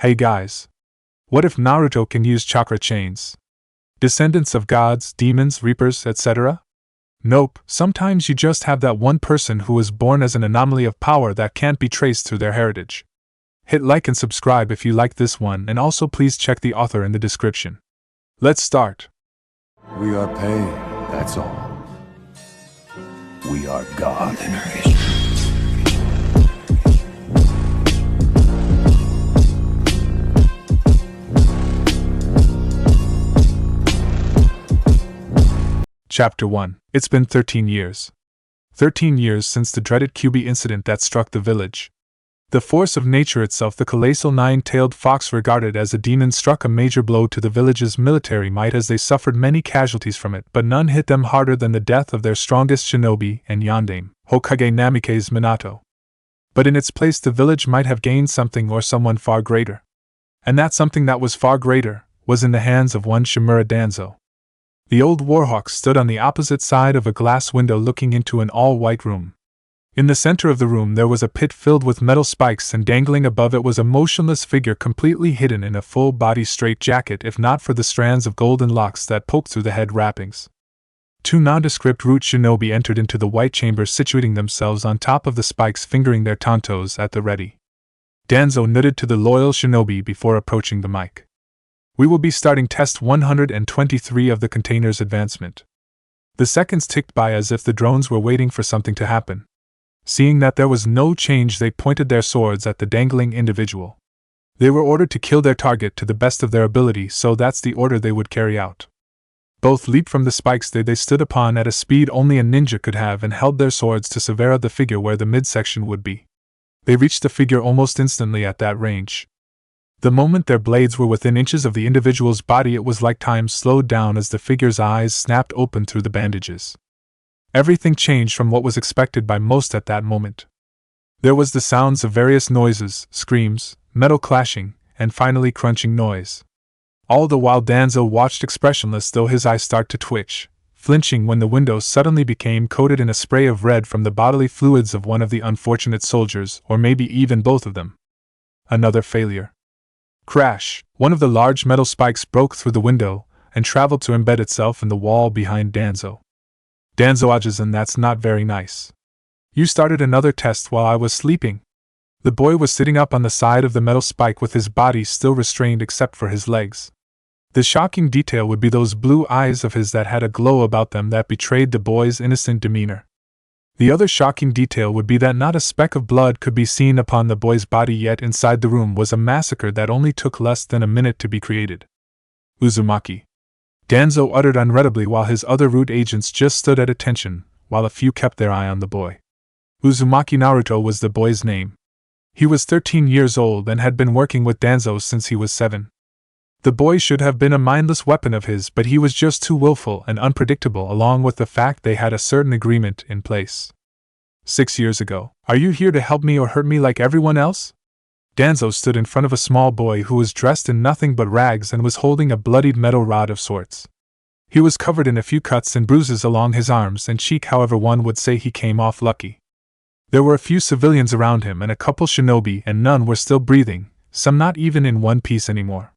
Hey guys. What if Naruto can use chakra chains? Descendants of gods, demons, reapers, etc.? Nope, sometimes you just have that one person who is born as an anomaly of power that can't be traced through their heritage. Hit like and subscribe if you like this one, and also please check the author in the description. Let's start. We are pain, that's all. We are God. Chapter 1. It's been 13 years. 13 years since the dreaded QB incident that struck the village. The force of nature itself, the colossal nine-tailed fox regarded as a demon, struck a major blow to the village's military might as they suffered many casualties from it, but none hit them harder than the death of their strongest shinobi and yandame, Hokage Namikaze Minato. But in its place the village might have gained something or someone far greater. And that something that was far greater was in the hands of one Shimura Danzo. The old warhawk stood on the opposite side of a glass window looking into an all-white room. In the center of the room there was a pit filled with metal spikes, and dangling above it was a motionless figure completely hidden in a full-body straitjacket if not for the strands of golden locks that poked through the head wrappings. Two nondescript root shinobi entered into the white chamber, situating themselves on top of the spikes, fingering their tantos at the ready. Danzo nodded to the loyal shinobi before approaching the mic. We will be starting test 123 of the container's advancement. The seconds ticked by as if the drones were waiting for something to happen. Seeing that there was no change, they pointed their swords at the dangling individual. They were ordered to kill their target to the best of their ability, so that's the order they would carry out. Both leaped from the spikes they stood upon at a speed only a ninja could have and held their swords to sever the figure where the midsection would be. They reached the figure almost instantly at that range. The moment their blades were within inches of the individual's body, it was like time slowed down as the figure's eyes snapped open through the bandages. Everything changed from what was expected by most at that moment. There was the sounds of various noises, screams, metal clashing, and finally crunching noise. All the while Danzo watched expressionless, though his eyes start to twitch, flinching when the window suddenly became coated in a spray of red from the bodily fluids of one of the unfortunate soldiers, or maybe even both of them. Another failure. Crash! One of the large metal spikes broke through the window and traveled to embed itself in the wall behind Danzo. Danzo Ajizan, that's not very nice. You started another test while I was sleeping. The boy was sitting up on the side of the metal spike with his body still restrained except for his legs. The shocking detail would be those blue eyes of his that had a glow about them that betrayed the boy's innocent demeanor. The other shocking detail would be that not a speck of blood could be seen upon the boy's body, yet inside the room was a massacre that only took less than a minute to be created. Uzumaki. Danzo uttered unreadably while his other root agents just stood at attention, while a few kept their eye on the boy. Uzumaki Naruto was the boy's name. He was 13 years old and had been working with Danzo since he was 7. The boy should have been a mindless weapon of his, but he was just too willful and unpredictable, along with the fact they had a certain agreement in place. 6 years ago. Are you here to help me or hurt me like everyone else? Danzo stood in front of a small boy who was dressed in nothing but rags and was holding a bloodied metal rod of sorts. He was covered in a few cuts and bruises along his arms and cheek, however one would say he came off lucky. There were a few civilians around him and a couple shinobi, and none were still breathing, some not even in one piece anymore.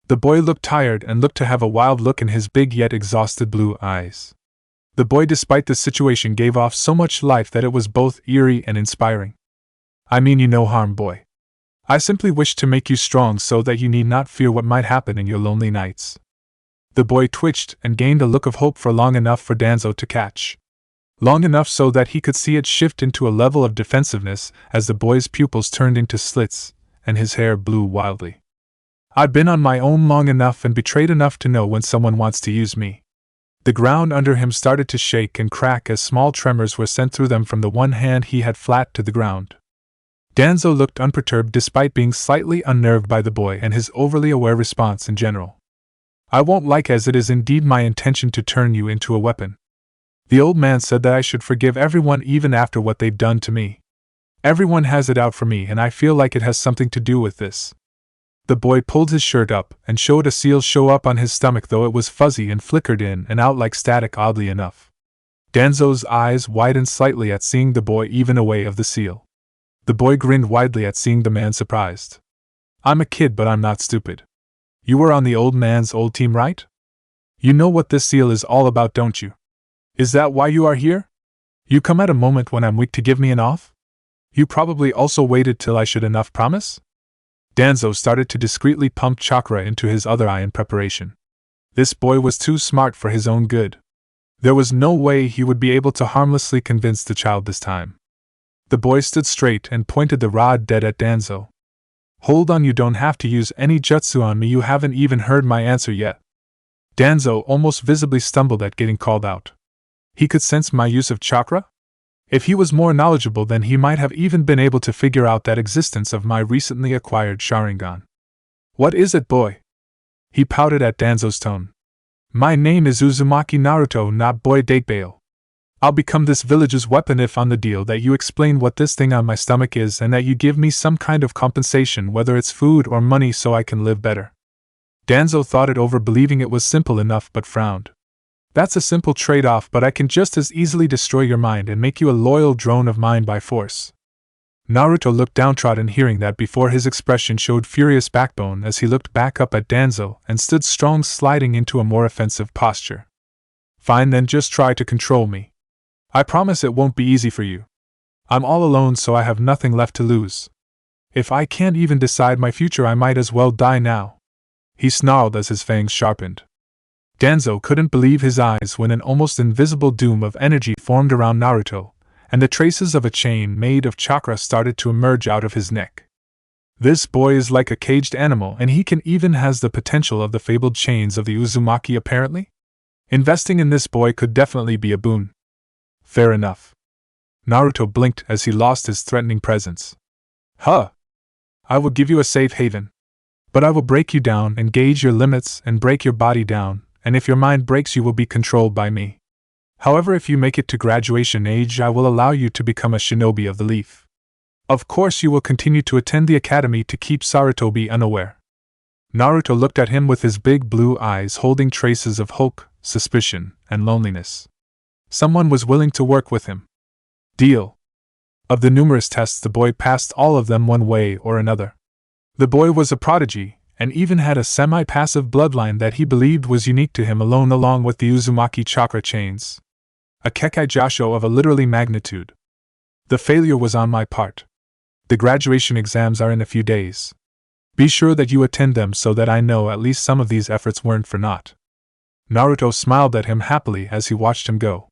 The boy looked tired and looked to have a wild look in his big yet exhausted blue eyes. The boy, despite the situation, gave off so much life that it was both eerie and inspiring. I mean you no harm, boy. I simply wish to make you strong so that you need not fear what might happen in your lonely nights. The boy twitched and gained a look of hope for long enough for Danzo to catch. Long enough so that he could see it shift into a level of defensiveness as the boy's pupils turned into slits and his hair blew wildly. I've been on my own long enough and betrayed enough to know when someone wants to use me. The ground under him started to shake and crack as small tremors were sent through them from the one hand he had flat to the ground. Danzo looked unperturbed despite being slightly unnerved by the boy and his overly aware response in general. I won't like, as it is indeed my intention to turn you into a weapon. The old man said that I should forgive everyone even after what they've done to me. Everyone has it out for me, and I feel like it has something to do with this. The boy pulled his shirt up and showed a seal show up on his stomach, though it was fuzzy and flickered in and out like static, oddly enough. Danzo's eyes widened slightly at seeing the boy even away of the seal. The boy grinned widely at seeing the man surprised. I'm a kid, but I'm not stupid. You were on the old man's old team, right? You know what this seal is all about, don't you? Is that why you are here? You come at a moment when I'm weak to give me an off? You probably also waited till I should enough promise? Danzo started to discreetly pump Chakra into his other eye in preparation. This boy was too smart for his own good. There was no way he would be able to harmlessly convince the child this time. The boy stood straight and pointed the rod dead at Danzo. Hold on, you don't have to use any jutsu on me, you haven't even heard my answer yet. Danzo almost visibly stumbled at getting called out. He could sense my use of chakra? If he was more knowledgeable, then he might have even been able to figure out that existence of my recently acquired Sharingan. What is it, boy? He pouted at Danzo's tone. My name is Uzumaki Naruto, not Boy Datebail. I'll become this village's weapon if on the deal that you explain what this thing on my stomach is and that you give me some kind of compensation, whether it's food or money, so I can live better. Danzo thought it over, believing it was simple enough, but frowned. That's a simple trade-off, but I can just as easily destroy your mind and make you a loyal drone of mine by force. Naruto looked downtrodden hearing that before his expression showed furious backbone as he looked back up at Danzo and stood strong, sliding into a more offensive posture. Fine, then just try to control me. I promise it won't be easy for you. I'm all alone, so I have nothing left to lose. If I can't even decide my future, I might as well die now. He snarled as his fangs sharpened. Danzo couldn't believe his eyes when an almost invisible doom of energy formed around Naruto, and the traces of a chain made of chakra started to emerge out of his neck. This boy is like a caged animal, and he can even has the potential of the fabled chains of the Uzumaki apparently? Investing in this boy could definitely be a boon. Fair enough. Naruto blinked as he lost his threatening presence. Huh! I will give you a safe haven. But I will break you down and gauge your limits and break your body down, and if your mind breaks, you will be controlled by me. However, if you make it to graduation age, I will allow you to become a shinobi of the leaf. Of course, you will continue to attend the academy to keep Sarutobi unaware. Naruto looked at him with his big blue eyes holding traces of hope, suspicion, and loneliness. Someone was willing to work with him. Deal. Of the numerous tests, the boy passed all of them one way or another. The boy was a prodigy, and even had a semi-passive bloodline that he believed was unique to him alone, along with the Uzumaki chakra chains. A Kekkei Jasho of a literally magnitude. The failure was on my part. The graduation exams are in a few days. Be sure that you attend them so that I know at least some of these efforts weren't for naught. Naruto smiled at him happily as he watched him go.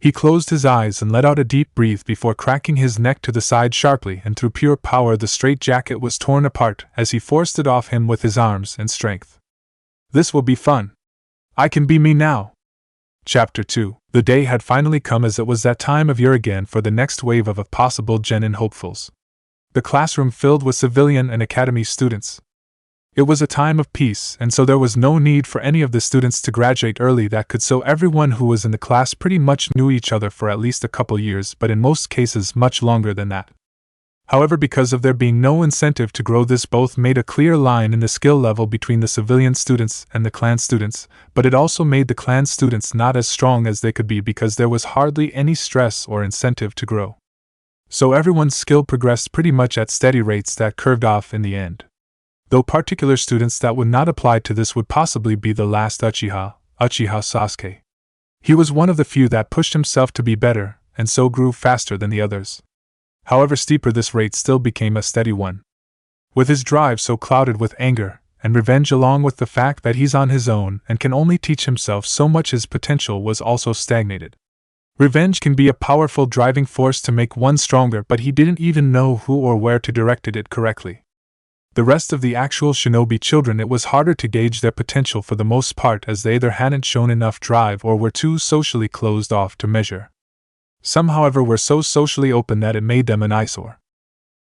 He closed his eyes and let out a deep breath before cracking his neck to the side sharply, and through pure power the straitjacket was torn apart as he forced it off him with his arms and strength. This will be fun. I can be me now. Chapter 2. The day had finally come, as it was that time of year again for the next wave of possible genin hopefuls. The classroom filled with civilian and academy students. It was a time of peace, and so there was no need for any of the students to graduate early that could, so everyone who was in the class pretty much knew each other for at least a couple years, but in most cases much longer than that. However, because of there being no incentive to grow, this both made a clear line in the skill level between the civilian students and the clan students, but it also made the clan students not as strong as they could be because there was hardly any stress or incentive to grow. So everyone's skill progressed pretty much at steady rates that curved off in the end. Though particular students that would not apply to this would possibly be the last Uchiha Sasuke. He was one of the few that pushed himself to be better, and so grew faster than the others. However steeper this rate still became a steady one. With his drive so clouded with anger and revenge, along with the fact that he's on his own and can only teach himself so much, his potential was also stagnated. Revenge can be a powerful driving force to make one stronger, but he didn't even know who or where to direct it correctly. The rest of the actual shinobi children, it was harder to gauge their potential for the most part, as they either hadn't shown enough drive or were too socially closed off to measure. Some, however, were so socially open that it made them an eyesore.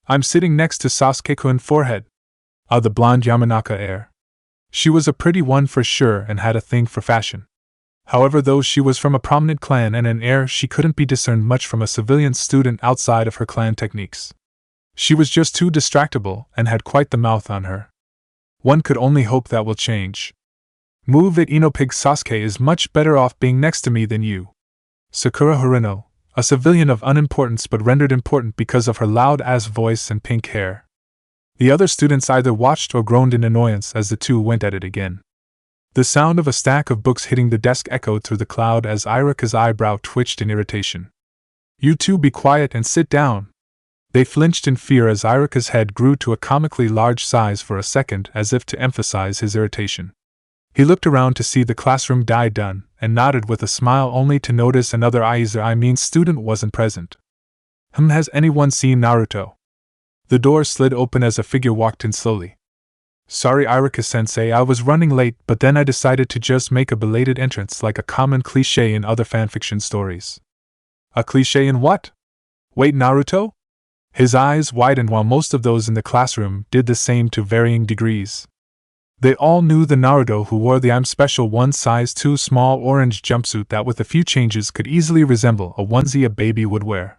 I'm sitting next to Sasuke-kun forehead. The blonde Yamanaka heir. She was a pretty one for sure and had a thing for fashion. However, though she was from a prominent clan and an heir, she couldn't be discerned much from a civilian student outside of her clan techniques. She was just too distractible and had quite the mouth on her. One could only hope that will change. Move it, Inopig. Sasuke is much better off being next to me than you. Sakura Harino, a civilian of unimportance but rendered important because of her loud-ass voice and pink hair. The other students either watched or groaned in annoyance as the two went at it again. The sound of a stack of books hitting the desk echoed through the cloud as Irika's eyebrow twitched in irritation. "You two be quiet and sit down." They flinched in fear as Irika's head grew to a comically large size for a second, as if to emphasize his irritation. He looked around to see the classroom die done, and nodded with a smile only to notice another student wasn't present. Has anyone seen Naruto?" The door slid open as a figure walked in slowly. "Sorry, Irika-sensei, I was running late, but then I decided to just make a belated entrance like a common cliché in other fanfiction stories." "A cliché in what? Wait, Naruto?" His eyes widened while most of those in the classroom did the same to varying degrees. They all knew the Naruto who wore the I'm Special 1 size 2 small orange jumpsuit that with a few changes could easily resemble a onesie a baby would wear.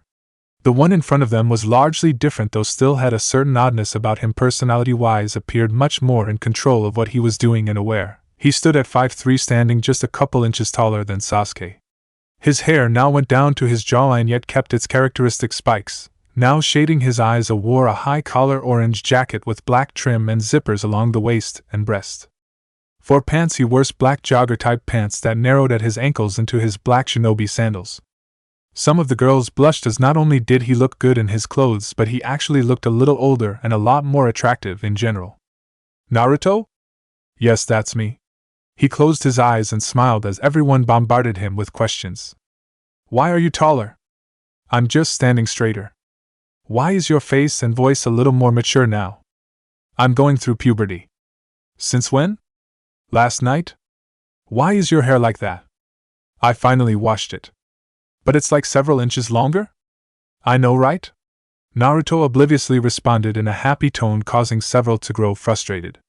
The one in front of them was largely different, though still had a certain oddness about him. Personality-wise, appeared much more in control of what he was doing and aware. He stood at 5'3", standing just a couple inches taller than Sasuke. His hair now went down to his jawline yet kept its characteristic spikes. Now shading his eyes, wore a high-collar orange jacket with black trim and zippers along the waist and breast. For pants he wore black jogger-type pants that narrowed at his ankles into his black shinobi sandals. Some of the girls blushed as not only did he look good in his clothes, but he actually looked a little older and a lot more attractive in general. "Naruto?" "Yes, that's me." He closed his eyes and smiled as everyone bombarded him with questions. "Why are you taller?" "I'm just standing straighter." "Why is your face and voice a little more mature now?" "I'm going through puberty." "Since when?" "Last night." "Why is your hair like that?" "I finally washed it." "But it's like several inches longer?" "I know, right?" Naruto obliviously responded in a happy tone, causing several to grow frustrated.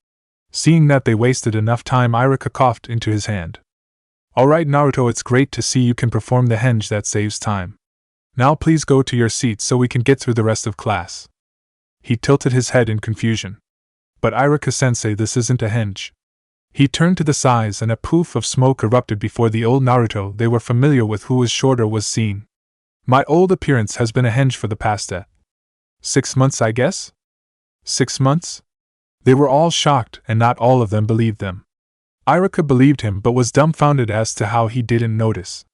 Seeing that they wasted enough time, Irika coughed into his hand. "Alright, Naruto, it's great to see you can perform the henge. That saves time. Now please go to your seat so we can get through the rest of class." He tilted his head in confusion. "But Irika-sensei, this isn't a henge." He turned to the sides and a poof of smoke erupted before the old Naruto they were familiar with, who was shorter, was seen. "My old appearance has been a henge for the past 6 months, I guess?" 6 months? They were all shocked, and not all of them believed them. Irika believed him but was dumbfounded as to how he didn't notice.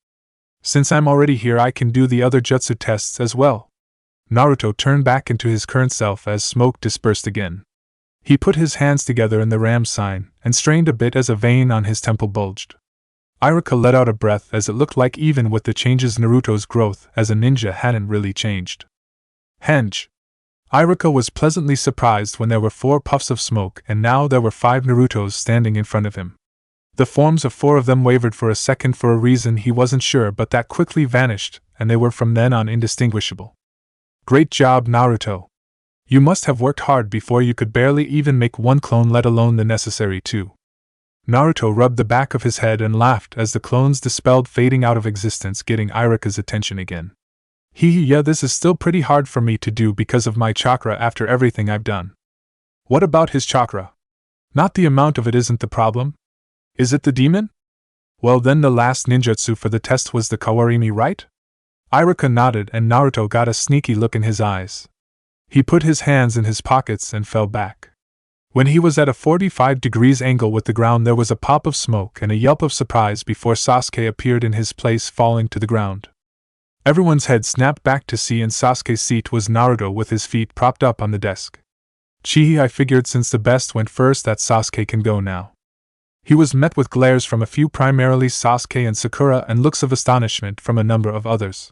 "Since I'm already here, I can do the other jutsu tests as well." Naruto turned back into his current self as smoke dispersed again. He put his hands together in the ram sign, and strained a bit as a vein on his temple bulged. Irika let out a breath as it looked like even with the changes Naruto's growth as a ninja hadn't really changed. "Henge." Irika was pleasantly surprised when there were 4 puffs of smoke and now there were 5 Narutos standing in front of him. The forms of 4 of them wavered for a second for a reason he wasn't sure, but that quickly vanished, and they were from then on indistinguishable. "Great job, Naruto. You must have worked hard before you could barely even make 1 clone, let alone the necessary 2. Naruto rubbed the back of his head and laughed as the clones dispelled, fading out of existence, getting Irika's attention again. Yeah, this is still pretty hard for me to do because of my chakra after everything I've done." "What about his chakra?" "Not the amount of it isn't the problem. Is it the demon?" "Well, then the last ninjutsu for the test was the Kawarimi, right?" Irika nodded and Naruto got a sneaky look in his eyes. He put his hands in his pockets and fell back. When he was at a 45 degrees angle with the ground, there was a pop of smoke and a yelp of surprise before Sasuke appeared in his place, falling to the ground. Everyone's head snapped back to see in Sasuke's seat was Naruto with his feet propped up on the desk. "Chee, I figured since the best went first that Sasuke can go now." He was met with glares from a few, primarily Sasuke and Sakura, and looks of astonishment from a number of others.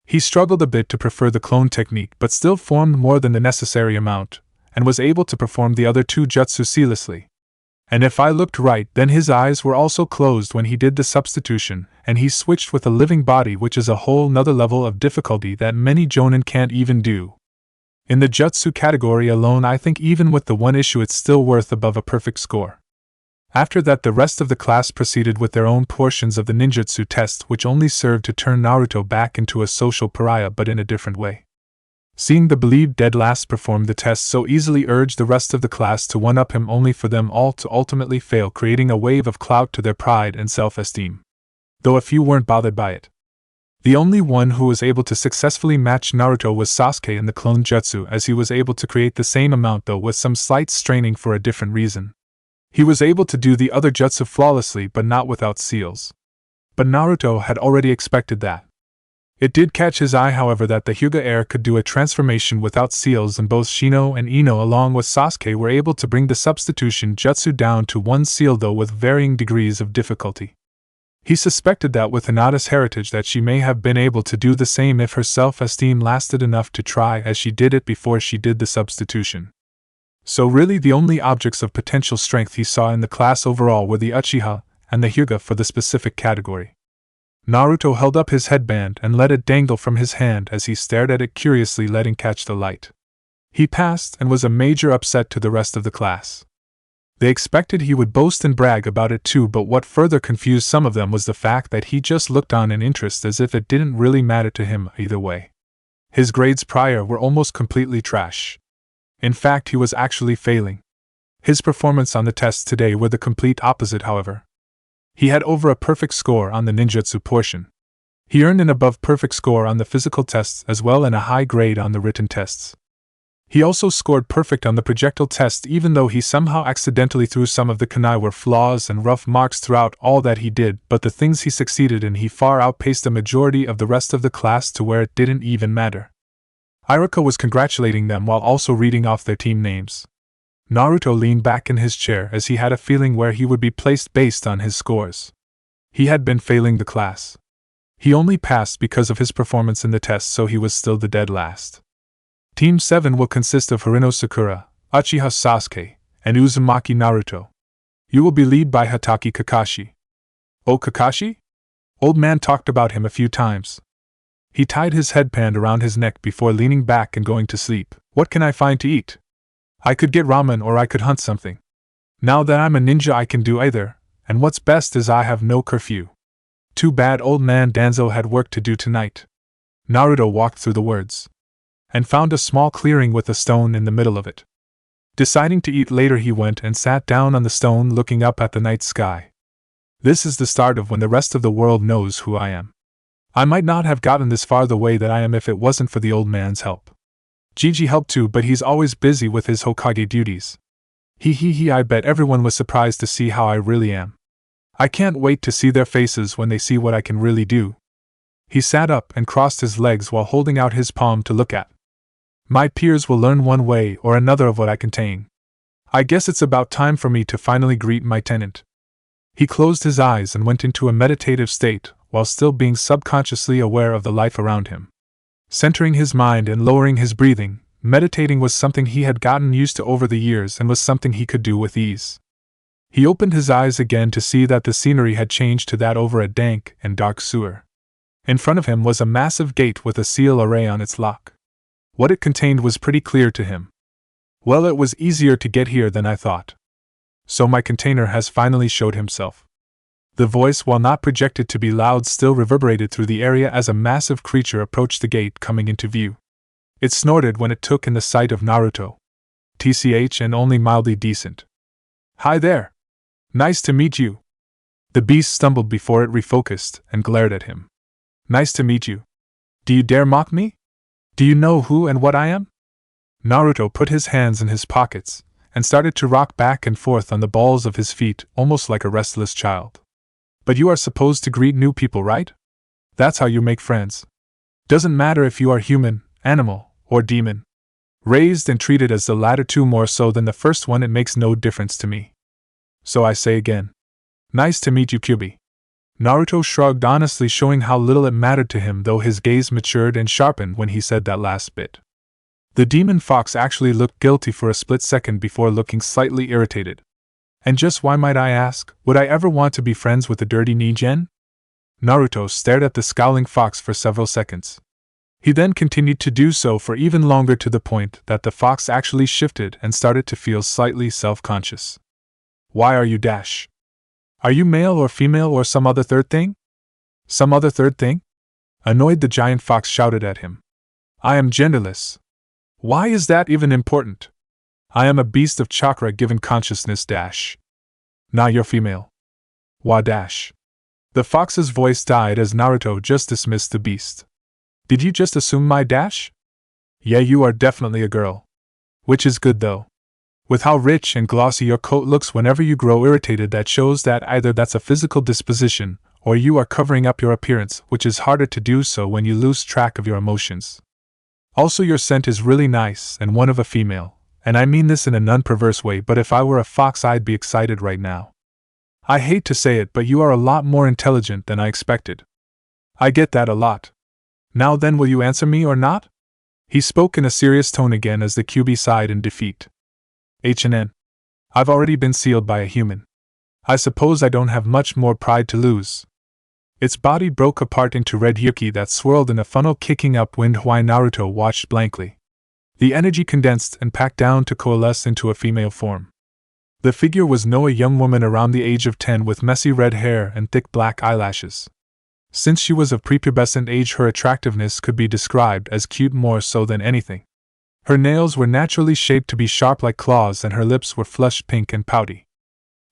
He struggled a bit to prefer the clone technique but still formed more than the necessary amount, and was able to perform the other 2 jutsu seamlessly. And if I looked right, then his eyes were also closed when he did the substitution, and he switched with a living body, which is a whole nother level of difficulty that many jonin can't even do. In the jutsu category alone, I think even with the 1 issue it's still worth above a perfect score. After that, the rest of the class proceeded with their own portions of the ninjutsu test, which only served to turn Naruto back into a social pariah, but in a different way. Seeing the believed dead last perform the test so easily urged the rest of the class to one-up him, only for them all to ultimately fail, creating a wave of clout to their pride and self-esteem. Though a few weren't bothered by it. The only one who was able to successfully match Naruto was Sasuke in the clone jutsu, as he was able to create the same amount though with some slight straining for a different reason. He was able to do the other jutsu flawlessly but not without seals. But Naruto had already expected that. It did catch his eye, however, that the Hyuga heir could do a transformation without seals, and both Shino and Ino along with Sasuke were able to bring the substitution jutsu down to one seal, though with varying degrees of difficulty. He suspected that with Hinata's heritage that she may have been able to do the same if her self-esteem lasted enough to try, as she did it before she did the substitution. So really the only objects of potential strength he saw in the class overall were the Uchiha and the Hyuga for the specific category. Naruto held up his headband and let it dangle from his hand as he stared at it curiously, letting catch the light. He passed and was a major upset to the rest of the class. They expected he would boast and brag about it too, but what further confused some of them was the fact that he just looked on in interest as if it didn't really matter to him either way. His grades prior were almost completely trash. In fact, he was actually failing. His performance on the tests today were the complete opposite, however. He had over a perfect score on the ninjutsu portion. He earned an above perfect score on the physical tests as well and a high grade on the written tests. He also scored perfect on the projectile test, even though he somehow accidentally threw some of the kunai were flaws and rough marks throughout all that he did, but the things he succeeded in he far outpaced the majority of the rest of the class to where it didn't even matter. Iruka was congratulating them while also reading off their team names. Naruto leaned back in his chair as he had a feeling where he would be placed based on his scores. He had been failing the class. He only passed because of his performance in the test, so he was still the dead last. Team 7 will consist of Harino Sakura, Uchiha Sasuke, and Uzumaki Naruto. You will be led by Hatake Kakashi. Oh, Kakashi? Old man talked about him a few times. He tied his headband around his neck before leaning back and going to sleep. What can I find to eat? I could get ramen or I could hunt something. Now that I'm a ninja I can do either, and what's best is I have no curfew. Too bad old man Danzo had work to do tonight. Naruto walked through the words and found a small clearing with a stone in the middle of it. Deciding to eat later, he went and sat down on the stone looking up at the night sky. This is the start of when the rest of the world knows who I am. I might not have gotten this far the way that I am if it wasn't for the old man's help. Gigi helped too, but he's always busy with his Hokage duties. I bet everyone was surprised to see how I really am. I can't wait to see their faces when they see what I can really do. He sat up and crossed his legs while holding out his palm to look at. My peers will learn one way or another of what I contain. I guess it's about time for me to finally greet my tenant. He closed his eyes and went into a meditative state while still being subconsciously aware of the life around him. Centering his mind and lowering his breathing, meditating was something he had gotten used to over the years and was something he could do with ease. He opened his eyes again to see that the scenery had changed to that over a dank and dark sewer. In front of him was a massive gate with a seal array on its lock. What it contained was pretty clear to him. Well, it was easier to get here than I thought. So my container has finally showed himself. The voice, while not projected to be loud, still reverberated through the area as a massive creature approached the gate, coming into view. It snorted when it took in the sight of Naruto. TCH, and only mildly decent. Hi there. Nice to meet you. The beast stumbled before it refocused and glared at him. Nice to meet you. Do you dare mock me? Do you know who and what I am? Naruto put his hands in his pockets and started to rock back and forth on the balls of his feet, almost like a restless child. But you are supposed to greet new people, right? That's how you make friends. Doesn't matter if you are human, animal, or demon. Raised and treated as the latter two more so than the first one, it makes no difference to me. So I say again. Nice to meet you, Kyubi. Naruto shrugged, honestly showing how little it mattered to him, though his gaze matured and sharpened when he said that last bit. The demon fox actually looked guilty for a split second before looking slightly irritated. And just why, might I ask, would I ever want to be friends with the dirty Nigen? Naruto stared at the scowling fox for several seconds. He then continued to do so for even longer, to the point that the fox actually shifted and started to feel slightly self-conscious. Why are you dash? Are you male or female or some other third thing? Some other third thing? Annoyed, the giant fox shouted at him. I am genderless. Why is that even important? I am a beast of chakra given consciousness dash. Now you're female. Wah dash. The fox's voice died as Naruto just dismissed the beast. Did you just assume my dash? Yeah, you are definitely a girl. Which is good though. With how rich and glossy your coat looks whenever you grow irritated, that shows that either that's a physical disposition, or you are covering up your appearance, which is harder to do so when you lose track of your emotions. Also, your scent is really nice and one of a female, and I mean this in a non-perverse way, but if I were a fox I'd be excited right now. I hate to say it, but you are a lot more intelligent than I expected. I get that a lot. Now then, will you answer me or not? He spoke in a serious tone again as the QB sighed in defeat. H&N. I've already been sealed by a human. I suppose I don't have much more pride to lose. Its body broke apart into red yuki that swirled in a funnel kicking upwind while Naruto watched blankly. The energy condensed and packed down to coalesce into a female form. The figure was a young woman around the age of 10 with messy red hair and thick black eyelashes. Since she was of prepubescent age, her attractiveness could be described as cute more so than anything. Her nails were naturally shaped to be sharp like claws and her lips were flushed pink and pouty.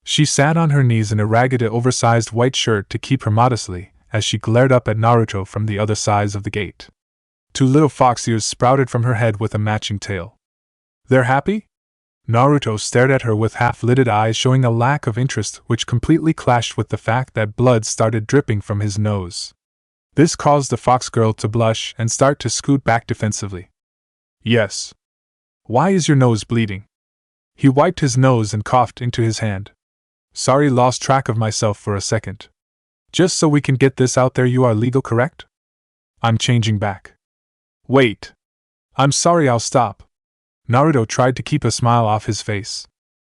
She sat on her knees in a ragged, oversized white shirt to keep her modestly, as she glared up at Naruto from the other sides of the gate. 2 little fox ears sprouted from her head with a matching tail. They're happy? Naruto stared at her with half-lidded eyes, showing a lack of interest which completely clashed with the fact that blood started dripping from his nose. This caused the fox girl to blush and start to scoot back defensively. Yes. Why is your nose bleeding? He wiped his nose and coughed into his hand. Sorry, lost track of myself for a second. Just so we can get this out there, you are legal, correct? I'm changing back. Wait. I'm sorry, I'll stop. Naruto tried to keep a smile off his face.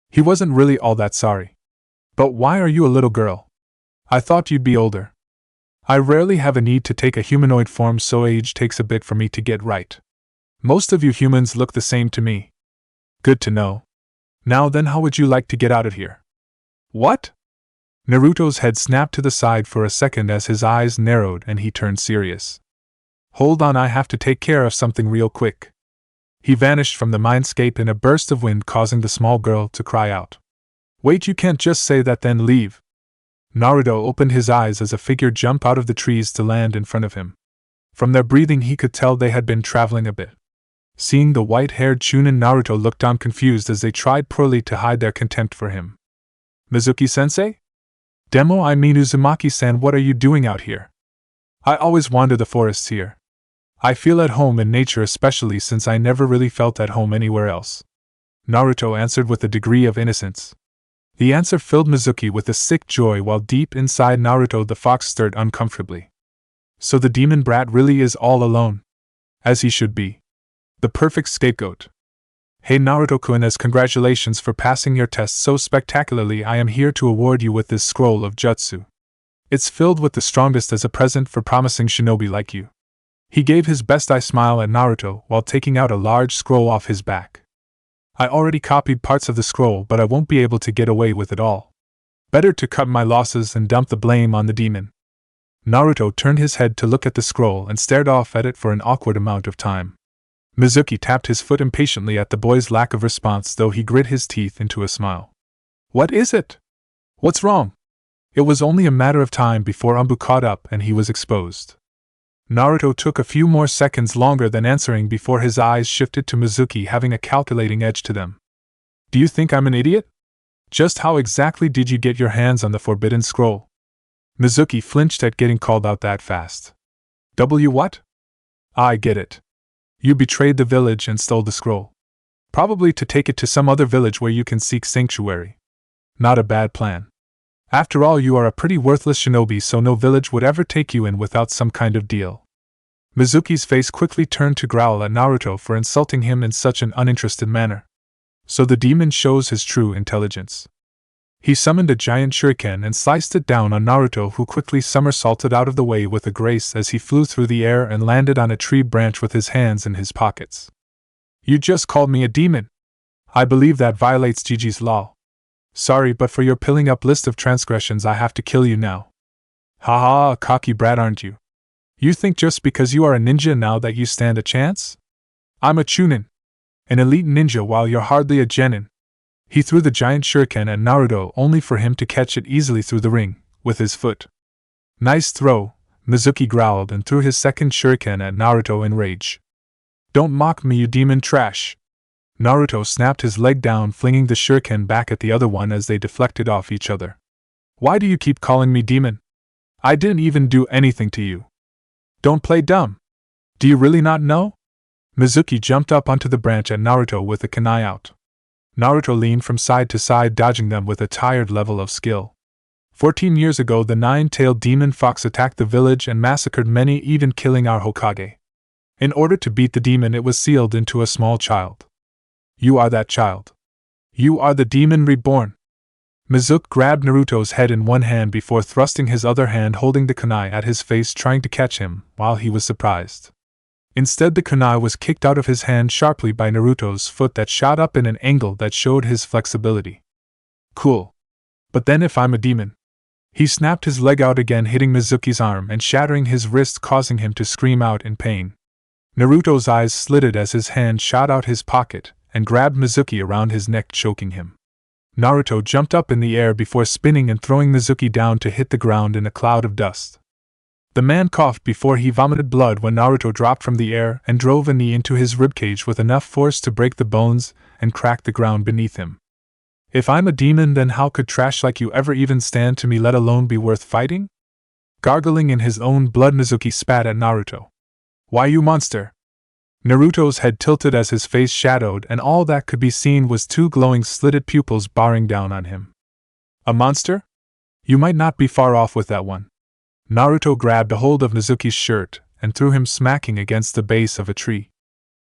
He wasn't really all that sorry. But why are you a little girl? I thought you'd be older. I rarely have a need to take a humanoid form, so age takes a bit for me to get right. Most of you humans look the same to me. Good to know. Now then, how would you like to get out of here? What? Naruto's head snapped to the side for a second as his eyes narrowed and he turned serious. Hold on, I have to take care of something real quick. He vanished from the mindscape in a burst of wind, causing the small girl to cry out. Wait, you can't just say that then leave. Naruto opened his eyes as a figure jumped out of the trees to land in front of him. From their breathing he could tell they had been traveling a bit. Seeing the white-haired Chunin, Naruto looked on confused as they tried poorly to hide their contempt for him. Mizuki-sensei? Demo, I mean Uzumaki-san, what are you doing out here? I always wander the forests here. I feel at home in nature, especially since I never really felt at home anywhere else. Naruto answered with a degree of innocence. The answer filled Mizuki with a sick joy, while deep inside Naruto the fox stirred uncomfortably. So the demon brat really is all alone. As he should be. The perfect scapegoat. Hey Naruto-kun, as congratulations for passing your test so spectacularly, I am here to award you with this scroll of jutsu. It's filled with the strongest as a present for promising shinobi like you. He gave his best eye smile at Naruto while taking out a large scroll off his back. I already copied parts of the scroll, but I won't be able to get away with it all. Better to cut my losses and dump the blame on the demon. Naruto turned his head to look at the scroll and stared off at it for an awkward amount of time. Mizuki tapped his foot impatiently at the boy's lack of response, though he grit his teeth into a smile. What is it? What's wrong? It was only a matter of time before Umbu caught up and he was exposed. Naruto took a few more seconds longer than answering before his eyes shifted to Mizuki, having a calculating edge to them. Do you think I'm an idiot? Just how exactly did you get your hands on the forbidden scroll? Mizuki flinched at getting called out that fast. What? I get it. You betrayed the village and stole the scroll. Probably to take it to some other village where you can seek sanctuary. Not a bad plan. After all, you are a pretty worthless shinobi, so no village would ever take you in without some kind of deal. Mizuki's face quickly turned to growl at Naruto for insulting him in such an uninterested manner. So the demon shows his true intelligence. He summoned a giant shuriken and sliced it down on Naruto, who quickly somersaulted out of the way with a grace as he flew through the air and landed on a tree branch with his hands in his pockets. You just called me a demon. I believe that violates Gigi's law. Sorry, but for your piling up list of transgressions I have to kill you now. Ha ha, a cocky brat, aren't you? You think just because you are a ninja now that you stand a chance? I'm a Chunin. An elite ninja, while you're hardly a genin. He threw the giant shuriken at Naruto only for him to catch it easily through the ring, with his foot. Nice throw, Mizuki growled and threw his second shuriken at Naruto in rage. Don't mock me, you demon trash! Naruto snapped his leg down, flinging the shuriken back at the other one as they deflected off each other. Why do you keep calling me demon? I didn't even do anything to you. Don't play dumb. Do you really not know? Mizuki jumped up onto the branch at Naruto with a kunai out. Naruto leaned from side to side, dodging them with a tired level of skill. 14 years ago, the nine-tailed demon fox attacked the village and massacred many, even killing our Hokage. In order to beat the demon, it was sealed into a small child. You are that child. You are the demon reborn. Mizuki grabbed Naruto's head in one hand before thrusting his other hand holding the kunai at his face, trying to catch him, while he was surprised. Instead, the kunai was kicked out of his hand sharply by Naruto's foot that shot up in an angle that showed his flexibility. Cool. But then if I'm a demon? He snapped his leg out again, hitting Mizuki's arm and shattering his wrist, causing him to scream out in pain. Naruto's eyes slitted as his hand shot out his pocket and grabbed Mizuki around his neck, choking him. Naruto jumped up in the air before spinning and throwing Mizuki down to hit the ground in a cloud of dust. The man coughed before he vomited blood when Naruto dropped from the air and drove a knee into his ribcage with enough force to break the bones and crack the ground beneath him. If I'm a demon, then how could trash like you ever even stand to me, let alone be worth fighting? Gargling in his own blood, Mizuki spat at Naruto. Why, you monster! Naruto's head tilted as his face shadowed, and all that could be seen was two glowing slitted pupils bearing down on him. A monster? You might not be far off with that one. Naruto grabbed a hold of Mizuki's shirt and threw him smacking against the base of a tree.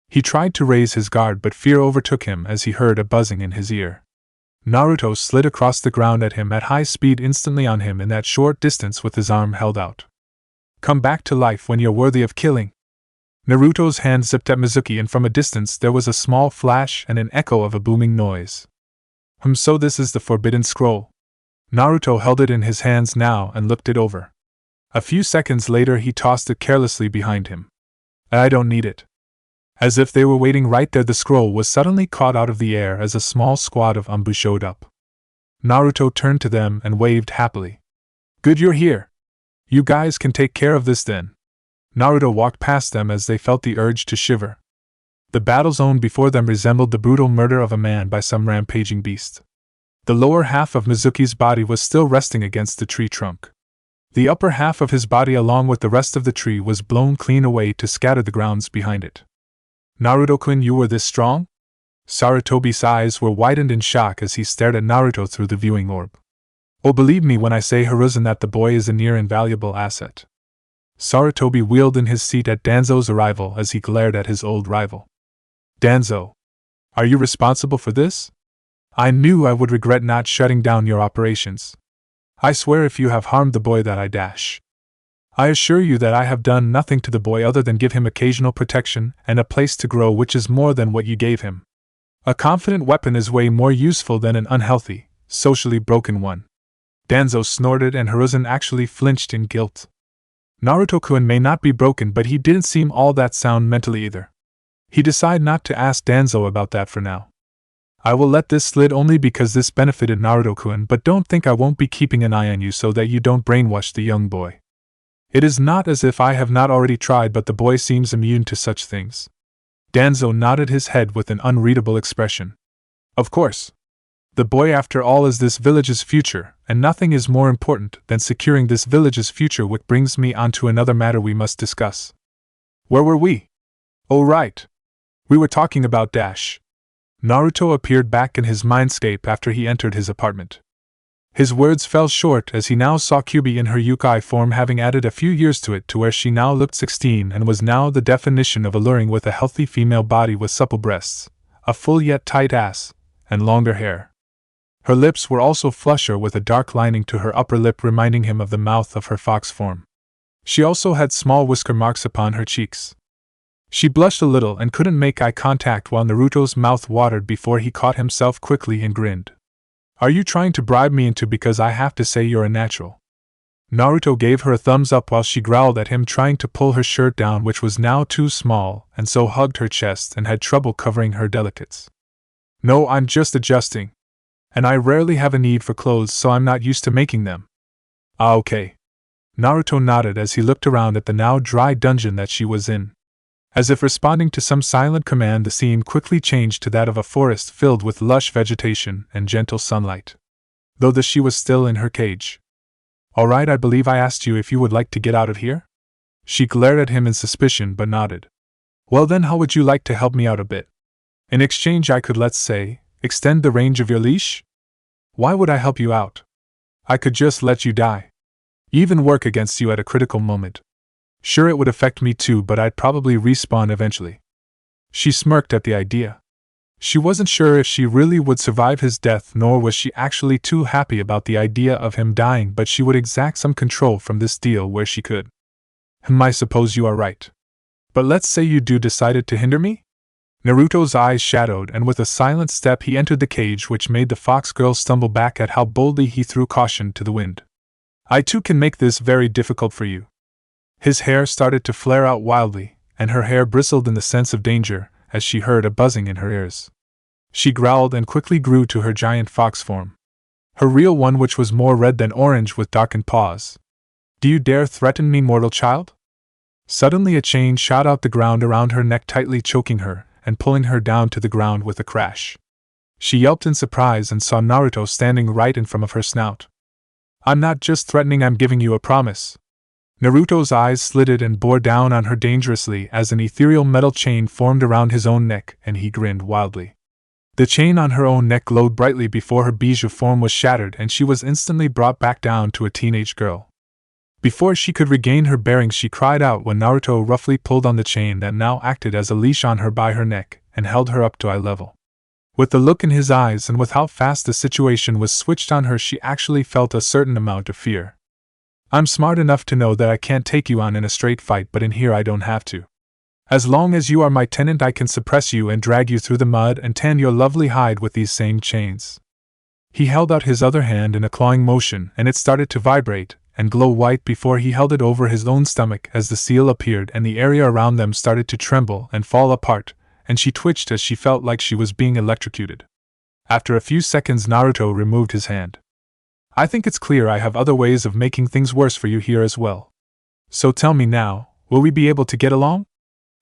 He tried to raise his guard, but fear overtook him as he heard a buzzing in his ear. Naruto slid across the ground at him at high speed, instantly on him in that short distance with his arm held out. Come back to life when you're worthy of killing. Naruto's hand zipped at Mizuki, and from a distance there was a small flash and an echo of a booming noise. So this is the Forbidden Scroll. Naruto held it in his hands now and looked it over. A few seconds later he tossed it carelessly behind him. I don't need it. As if they were waiting right there, the scroll was suddenly caught out of the air as a small squad of Anbu showed up. Naruto turned to them and waved happily. Good, you're here. You guys can take care of this then. Naruto walked past them as they felt the urge to shiver. The battle zone before them resembled the brutal murder of a man by some rampaging beast. The lower half of Mizuki's body was still resting against the tree trunk. The upper half of his body, along with the rest of the tree, was blown clean away to scatter the grounds behind it. Naruto-kun, you were this strong? Sarutobi's eyes were widened in shock as he stared at Naruto through the viewing orb. Oh, believe me when I say, Hiruzen, that the boy is a near invaluable asset. Sarutobi wheeled in his seat at Danzo's arrival as he glared at his old rival. Danzo, are you responsible for this? I knew I would regret not shutting down your operations. I swear if you have harmed the boy that I dash. I assure you that I have done nothing to the boy other than give him occasional protection and a place to grow, which is more than what you gave him. A confident weapon is way more useful than an unhealthy, socially broken one. Danzo snorted and Hiruzen actually flinched in guilt. Naruto-kun may not be broken, but he didn't seem all that sound mentally either. He decided not to ask Danzo about that for now. I will let this slide only because this benefited Naruto-kun, but don't think I won't be keeping an eye on you so that you don't brainwash the young boy. It is not as if I have not already tried, but the boy seems immune to such things. Danzo nodded his head with an unreadable expression. Of course. The boy, after all, is this village's future, and nothing is more important than securing this village's future, which brings me on to another matter we must discuss. Where were we? Oh, right. We were talking about Dash. Naruto appeared back in his mindscape after he entered his apartment. His words fell short as he now saw Kyubi in her yukai form, having added a few years to it, to where she now looked 16 and was now the definition of alluring, with a healthy female body with supple breasts, a full yet tight ass, and longer hair. Her lips were also flusher, with a dark lining to her upper lip reminding him of the mouth of her fox form. She also had small whisker marks upon her cheeks. She blushed a little and couldn't make eye contact while Naruto's mouth watered before he caught himself quickly and grinned. Are you trying to bribe me into because I have to say you're a natural? Naruto gave her a thumbs up while she growled at him, trying to pull her shirt down, which was now too small and so hugged her chest and had trouble covering her delicates. No, I'm just adjusting. And I rarely have a need for clothes, so I'm not used to making them. Ah, okay. Naruto nodded as he looked around at the now dry dungeon that she was in. As if responding to some silent command, the scene quickly changed to that of a forest filled with lush vegetation and gentle sunlight. Though she was still in her cage. "Alright, I believe I asked you if you would like to get out of here?" She glared at him in suspicion but nodded. "Well then, how would you like to help me out a bit? In exchange I could, let's say, extend the range of your leash?" "Why would I help you out? I could just let you die. Even work against you at a critical moment. Sure, it would affect me too, but I'd probably respawn eventually." She smirked at the idea. She wasn't sure if she really would survive his death, nor was she actually too happy about the idea of him dying, but she would exact some control from this deal where she could. I suppose you are right. But let's say you do decided to hinder me?" Naruto's eyes shadowed, and with a silent step he entered the cage, which made the fox girl stumble back at how boldly he threw caution to the wind. "I too can make this very difficult for you." His hair started to flare out wildly, and her hair bristled in the sense of danger, as she heard a buzzing in her ears. She growled and quickly grew to her giant fox form. Her real one, which was more red than orange with darkened paws. "Do you dare threaten me, mortal child?" Suddenly a chain shot out the ground around her neck, tightly choking her and pulling her down to the ground with a crash. She yelped in surprise and saw Naruto standing right in front of her snout. "I'm not just threatening, I'm giving you a promise." Naruto's eyes slitted and bore down on her dangerously as an ethereal metal chain formed around his own neck, and he grinned wildly. The chain on her own neck glowed brightly before her bijou form was shattered, and she was instantly brought back down to a teenage girl. Before she could regain her bearings, she cried out when Naruto roughly pulled on the chain that now acted as a leash on her by her neck and held her up to eye level. With the look in his eyes and with how fast the situation was switched on her, she actually felt a certain amount of fear. "I'm smart enough to know that I can't take you on in a straight fight, but in here I don't have to. As long as you are my tenant, I can suppress you and drag you through the mud and tan your lovely hide with these same chains." He held out his other hand in a clawing motion, and it started to vibrate and glow white before he held it over his own stomach as the seal appeared, and the area around them started to tremble and fall apart, and she twitched as she felt like she was being electrocuted. After a few seconds, Naruto removed his hand. "I think it's clear I have other ways of making things worse for you here as well. So tell me now, will we be able to get along?"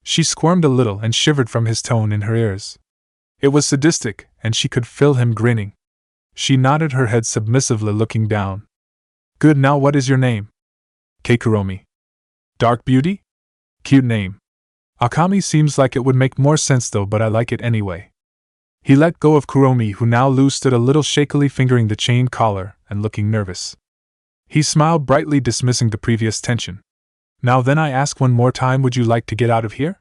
She squirmed a little and shivered from his tone in her ears. It was sadistic, and she could feel him grinning. She nodded her head submissively, looking down. "Good, now what is your name?" "Kuromi." "Dark Beauty? Cute name. Akami seems like it would make more sense though, but I like it anyway." He let go of Kuromi, who now loose stood a little shakily fingering the chain collar and looking nervous. He smiled brightly, dismissing the previous tension. "Now then, I ask one more time, would you like to get out of here?"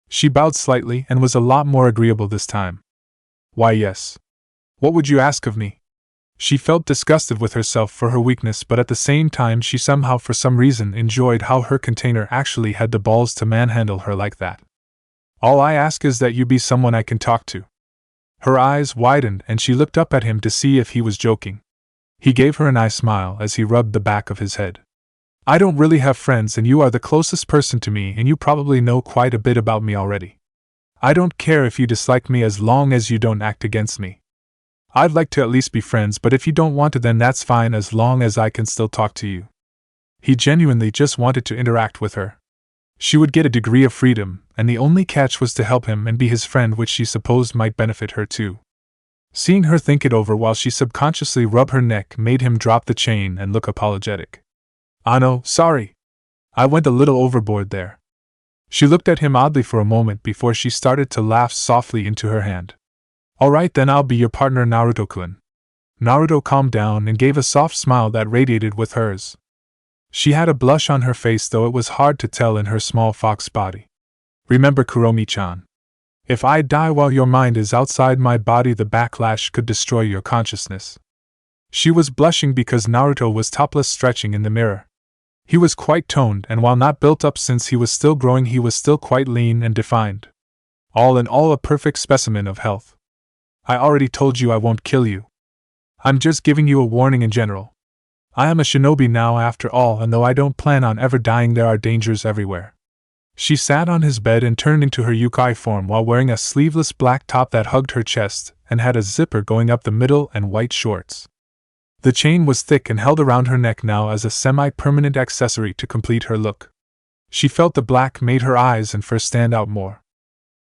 She bowed slightly and was a lot more agreeable this time. "Why, yes. What would you ask of me?" She felt disgusted with herself for her weakness, but at the same time she somehow, for some reason, enjoyed how her container actually had the balls to manhandle her like that. "All I ask is that you be someone I can talk to." Her eyes widened and she looked up at him to see if he was joking. He gave her an eye smile as he rubbed the back of his head. "I don't really have friends, and you are the closest person to me, and you probably know quite a bit about me already. I don't care if you dislike me as long as you don't act against me. I'd like to at least be friends, but if you don't want to, then that's fine as long as I can still talk to you." He genuinely just wanted to interact with her. She would get a degree of freedom, and the only catch was to help him and be his friend, which she supposed might benefit her too. Seeing her think it over while she subconsciously rubbed her neck made him drop the chain and look apologetic. "No, sorry. I went a little overboard there." She looked at him oddly for a moment before she started to laugh softly into her hand. "Alright then, I'll be your partner, Naruto-kun." Naruto calmed down and gave a soft smile that radiated with hers. She had a blush on her face, though it was hard to tell in her small fox body. "Remember, Kuromi-chan. If I die while your mind is outside my body, the backlash could destroy your consciousness." She was blushing because Naruto was topless, stretching in the mirror. He was quite toned, and while not built up since he was still growing, he was still quite lean and defined. All in all, a perfect specimen of health. "I already told you I won't kill you. I'm just giving you a warning in general. I am a shinobi now after all, and though I don't plan on ever dying, there are dangers everywhere." She sat on his bed and turned into her yukai form while wearing a sleeveless black top that hugged her chest and had a zipper going up the middle and white shorts. The chain was thick and held around her neck now as a semi-permanent accessory to complete her look. She felt the black made her eyes and fur stand out more.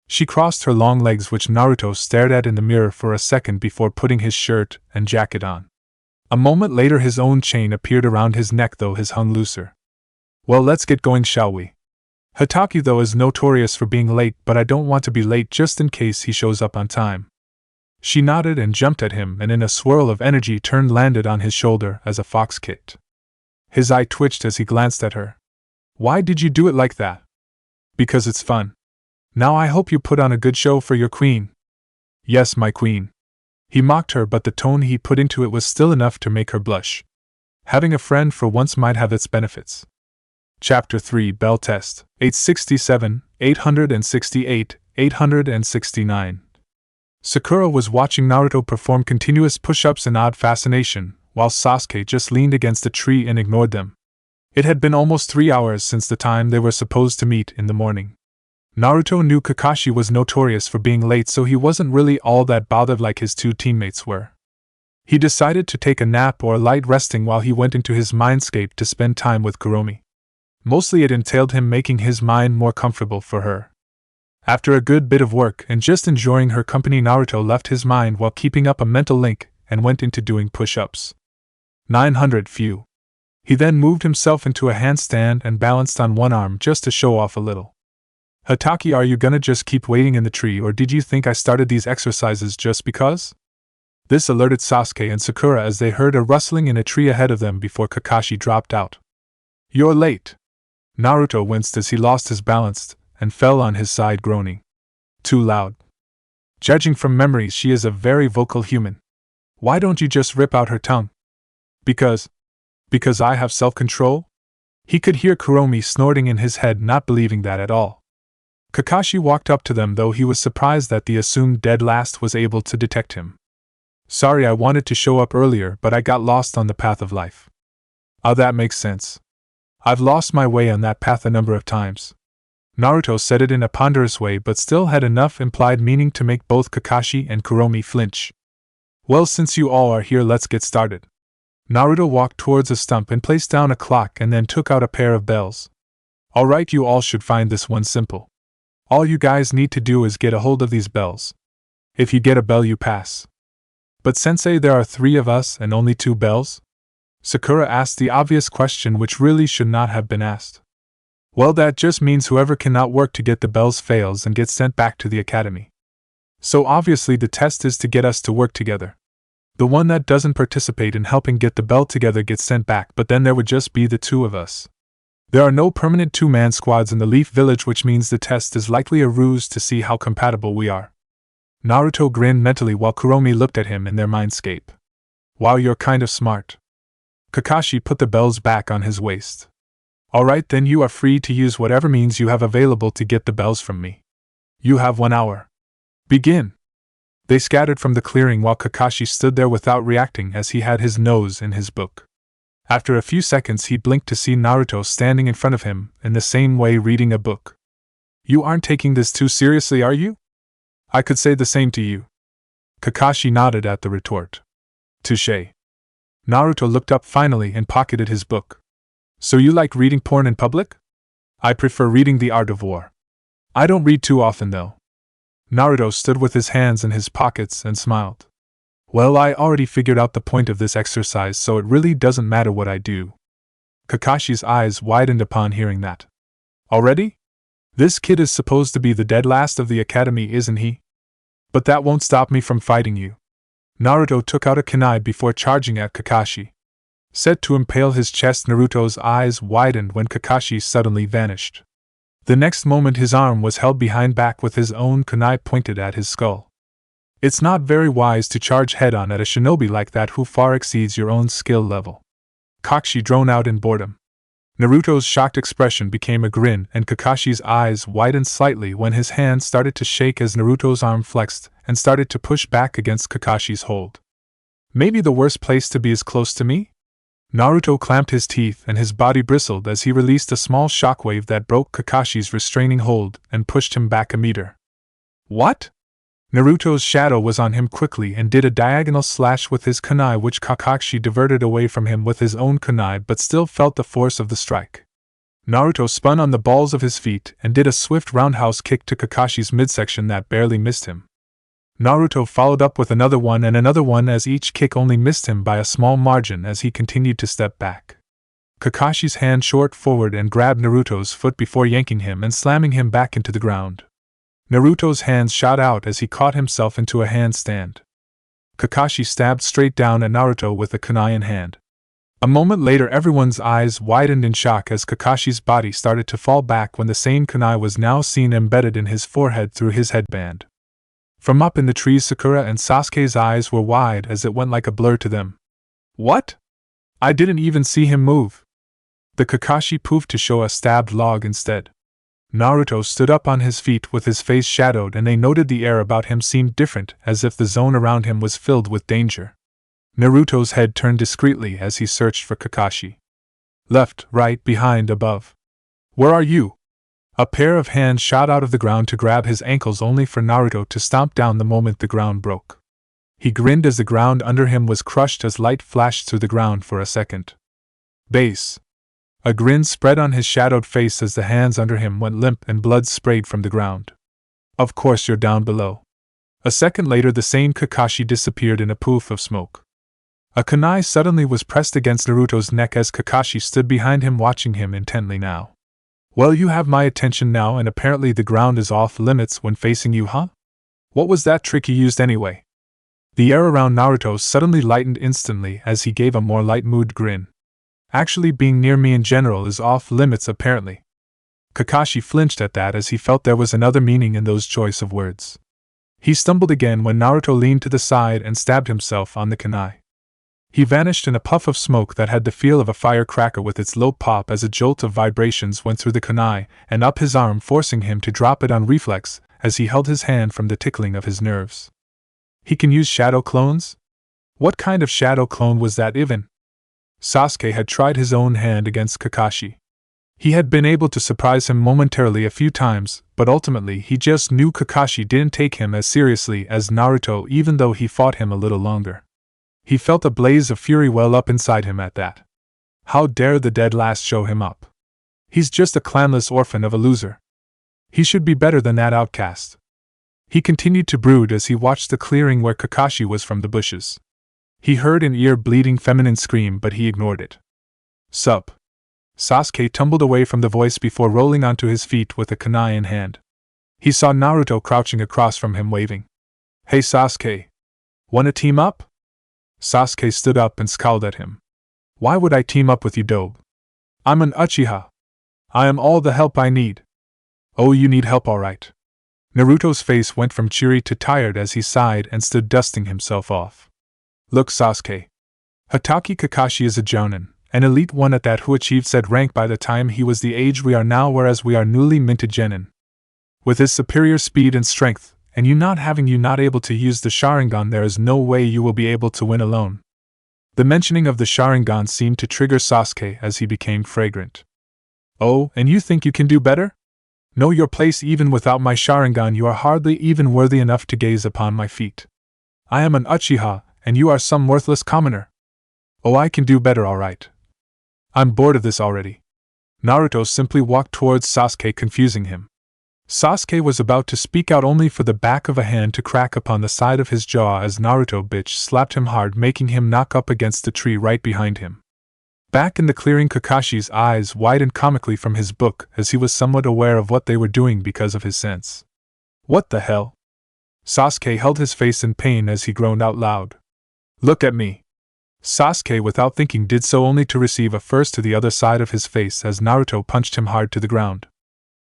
She crossed her long legs, which Naruto stared at in the mirror for a second before putting his shirt and jacket on. A moment later his own chain appeared around his neck, though his hung looser. Well, let's get going, shall we? Hatake, though, is notorious for being late, but I don't want to be late just in case he shows up on time. She nodded and jumped at him, and in a swirl of energy landed on his shoulder as a fox kicked. His eye twitched as he glanced at her. Why did you do it like that? Because it's fun. Now I hope you put on a good show for your queen. Yes, my queen. He mocked her, but the tone he put into it was still enough to make her blush. Having a friend for once might have its benefits. Chapter 3 Bell Test 867, 868, 869. Sakura was watching Naruto perform continuous push-ups in odd fascination, while Sasuke just leaned against a tree and ignored them. It had been almost 3 hours since the time they were supposed to meet in the morning. Naruto knew Kakashi was notorious for being late, so he wasn't really all that bothered like his two teammates were. He decided to take a nap or light resting while he went into his mindscape to spend time with Kuromi. Mostly it entailed him making his mind more comfortable for her. After a good bit of work and just enjoying her company, Naruto left his mind while keeping up a mental link and went into doing push-ups. 900 few. He then moved himself into a handstand and balanced on one arm just to show off a little. Hatake, are you gonna just keep waiting in the tree, or did you think I started these exercises just because? This alerted Sasuke and Sakura as they heard a rustling in a tree ahead of them before Kakashi dropped out. You're late. Naruto winced as he lost his balance and fell on his side, groaning. Too loud. Judging from memory, she is a very vocal human. Why don't you just rip out her tongue? Because I have self-control? He could hear Kuromi snorting in his head, not believing that at all. Kakashi walked up to them, though he was surprised that the assumed dead last was able to detect him. Sorry, I wanted to show up earlier, but I got lost on the path of life. Ah, that makes sense. I've lost my way on that path a number of times. Naruto said it in a ponderous way, but still had enough implied meaning to make both Kakashi and Kuromi flinch. Well, since you all are here, let's get started. Naruto walked towards a stump and placed down a clock and then took out a pair of bells. Alright, you all should find this one simple. All you guys need to do is get a hold of these bells. If you get a bell, you pass. But sensei, there are 3 of us and only 2 bells? Sakura asked the obvious question, which really should not have been asked. Well, that just means whoever cannot work to get the bells fails and gets sent back to the academy. So obviously the test is to get us to work together. The one that doesn't participate in helping get the bell together gets sent back, but then there would just be the 2 of us. There are no permanent 2-man squads in the Leaf Village, which means the test is likely a ruse to see how compatible we are. Naruto grinned mentally while Kuromi looked at him in their mindscape. Wow, you're kind of smart. Kakashi put the bells back on his waist. Alright, then you are free to use whatever means you have available to get the bells from me. You have 1 hour. Begin. They scattered from the clearing while Kakashi stood there without reacting, as he had his nose in his book. After a few seconds he blinked to see Naruto standing in front of him, in the same way reading a book. You aren't taking this too seriously, are you? I could say the same to you. Kakashi nodded at the retort. Touché. Naruto looked up finally and pocketed his book. So you like reading porn in public? I prefer reading The Art of War. I don't read too often, though. Naruto stood with his hands in his pockets and smiled. Well, I already figured out the point of this exercise, so it really doesn't matter what I do. Kakashi's eyes widened upon hearing that. Already? This kid is supposed to be the dead last of the academy, isn't he? But that won't stop me from fighting you. Naruto took out a kunai before charging at Kakashi. Set to impale his chest, Naruto's eyes widened when Kakashi suddenly vanished. The next moment his arm was held behind back with his own kunai pointed at his skull. It's not very wise to charge head-on at a shinobi like that who far exceeds your own skill level. Kakashi droned out in boredom. Naruto's shocked expression became a grin, and Kakashi's eyes widened slightly when his hand started to shake as Naruto's arm flexed and started to push back against Kakashi's hold. Maybe the worst place to be is close to me? Naruto clamped his teeth and his body bristled as he released a small shockwave that broke Kakashi's restraining hold and pushed him back a meter. What? Naruto's shadow was on him quickly and did a diagonal slash with his kunai, which Kakashi diverted away from him with his own kunai, but still felt the force of the strike. Naruto spun on the balls of his feet and did a swift roundhouse kick to Kakashi's midsection that barely missed him. Naruto followed up with another one and another one, as each kick only missed him by a small margin as he continued to step back. Kakashi's hand shot forward and grabbed Naruto's foot before yanking him and slamming him back into the ground. Naruto's hands shot out as he caught himself into a handstand. Kakashi stabbed straight down at Naruto with a kunai in hand. A moment later, everyone's eyes widened in shock as Kakashi's body started to fall back when the same kunai was now seen embedded in his forehead through his headband. From up in the trees, Sakura and Sasuke's eyes were wide as it went like a blur to them. What? I didn't even see him move. The Kakashi poofed to show a stabbed log instead. Naruto stood up on his feet with his face shadowed, and they noted the air about him seemed different, as if the zone around him was filled with danger. Naruto's head turned discreetly as he searched for Kakashi. Left, right, behind, above. Where are you? A pair of hands shot out of the ground to grab his ankles, only for Naruto to stomp down the moment the ground broke. He grinned as the ground under him was crushed as light flashed through the ground for a second. Base. A grin spread on his shadowed face as the hands under him went limp and blood sprayed from the ground. Of course you're down below. A second later, the same Kakashi disappeared in a poof of smoke. A kunai suddenly was pressed against Naruto's neck as Kakashi stood behind him, watching him intently now. Well, you have my attention now, and apparently the ground is off limits when facing you, huh? What was that trick you used anyway? The air around Naruto suddenly lightened instantly as he gave a more light-mood grin. Actually, being near me in general is off limits, apparently. Kakashi flinched at that as he felt there was another meaning in those choice of words. He stumbled again when Naruto leaned to the side and stabbed himself on the kunai. He vanished in a puff of smoke that had the feel of a firecracker with its low pop as a jolt of vibrations went through the kunai and up his arm, forcing him to drop it on reflex as he held his hand from the tickling of his nerves. He can use shadow clones? What kind of shadow clone was that even? Sasuke had tried his own hand against Kakashi. He had been able to surprise him momentarily a few times, but ultimately he just knew Kakashi didn't take him as seriously as Naruto, even though he fought him a little longer. He felt a blaze of fury well up inside him at that. How dare the dead last show him up? He's just a clanless orphan of a loser. He should be better than that outcast. He continued to brood as he watched the clearing where Kakashi was from the bushes. He heard an ear-bleeding feminine scream, but he ignored it. Sup? Sasuke tumbled away from the voice before rolling onto his feet with a kunai in hand. He saw Naruto crouching across from him, waving. Hey Sasuke. Wanna team up? Sasuke stood up and scowled at him. Why would I team up with you, dope? I'm an Uchiha. I am all the help I need. Oh, you need help, alright. Naruto's face went from cheery to tired as he sighed and stood dusting himself off. Look, Sasuke. Hatake Kakashi is a jounin, an elite one at that, who achieved said rank by the time he was the age we are now, whereas we are newly minted genin. With his superior speed and strength, and you not able to use the Sharingan, there is no way you will be able to win alone. The mentioning of the Sharingan seemed to trigger Sasuke as he became fragrant. Oh, and you think you can do better? Know your place. Even without my Sharingan, you are hardly even worthy enough to gaze upon my feet. I am an Uchiha, and you are some worthless commoner. Oh, I can do better, alright. I'm bored of this already. Naruto simply walked towards Sasuke, confusing him. Sasuke was about to speak out, only for the back of a hand to crack upon the side of his jaw as Naruto bitch slapped him hard, making him knock up against the tree right behind him. Back in the clearing, Kakashi's eyes widened comically from his book as he was somewhat aware of what they were doing because of his sense. What the hell? Sasuke held his face in pain as he groaned out loud. Look at me. Sasuke, without thinking, did so, only to receive a first to the other side of his face as Naruto punched him hard to the ground.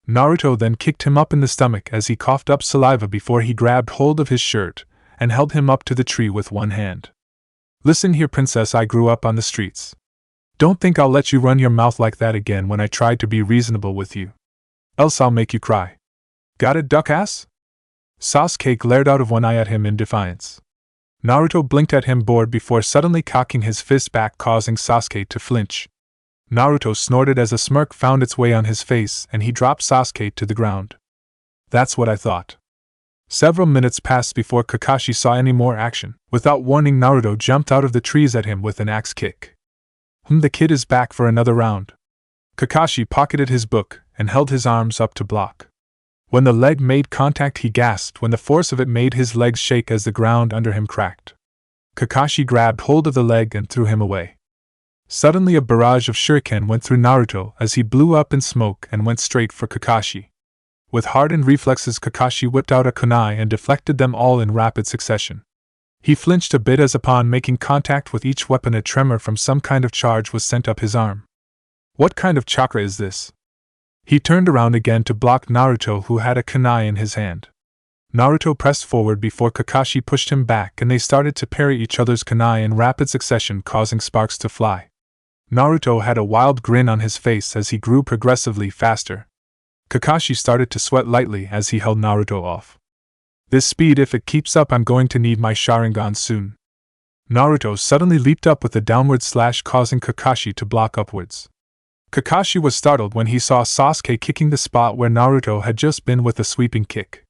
Naruto then kicked him up in the stomach as he coughed up saliva before he grabbed hold of his shirt and held him up to the tree with one hand. Listen here, princess, I grew up on the streets. Don't think I'll let you run your mouth like that again when I try to be reasonable with you. Else I'll make you cry. Got it, duck-ass? Sasuke glared out of one eye at him in defiance. Naruto blinked at him, bored, before suddenly cocking his fist back, causing Sasuke to flinch. Naruto snorted as a smirk found its way on his face and he dropped Sasuke to the ground. That's what I thought. Several minutes passed before Kakashi saw any more action. Without warning, Naruto jumped out of the trees at him with an axe kick. The kid is back for another round. Kakashi pocketed his book and held his arms up to block. When the leg made contact, he gasped when the force of it made his legs shake as the ground under him cracked. Kakashi grabbed hold of the leg and threw him away. Suddenly a barrage of shuriken went through Naruto as he blew up in smoke and went straight for Kakashi. With hardened reflexes, Kakashi whipped out a kunai and deflected them all in rapid succession. He flinched a bit as upon making contact with each weapon a tremor from some kind of charge was sent up his arm. What kind of chakra is this? He turned around again to block Naruto, who had a kunai in his hand. Naruto pressed forward before Kakashi pushed him back, and they started to parry each other's kunai in rapid succession, causing sparks to fly. Naruto had a wild grin on his face as he grew progressively faster. Kakashi started to sweat lightly as he held Naruto off. This speed, if it keeps up, I'm going to need my Sharingan soon. Naruto suddenly leaped up with a downward slash, causing Kakashi to block upwards. Kakashi was startled when he saw Sasuke kicking the spot where Naruto had just been with a sweeping kick.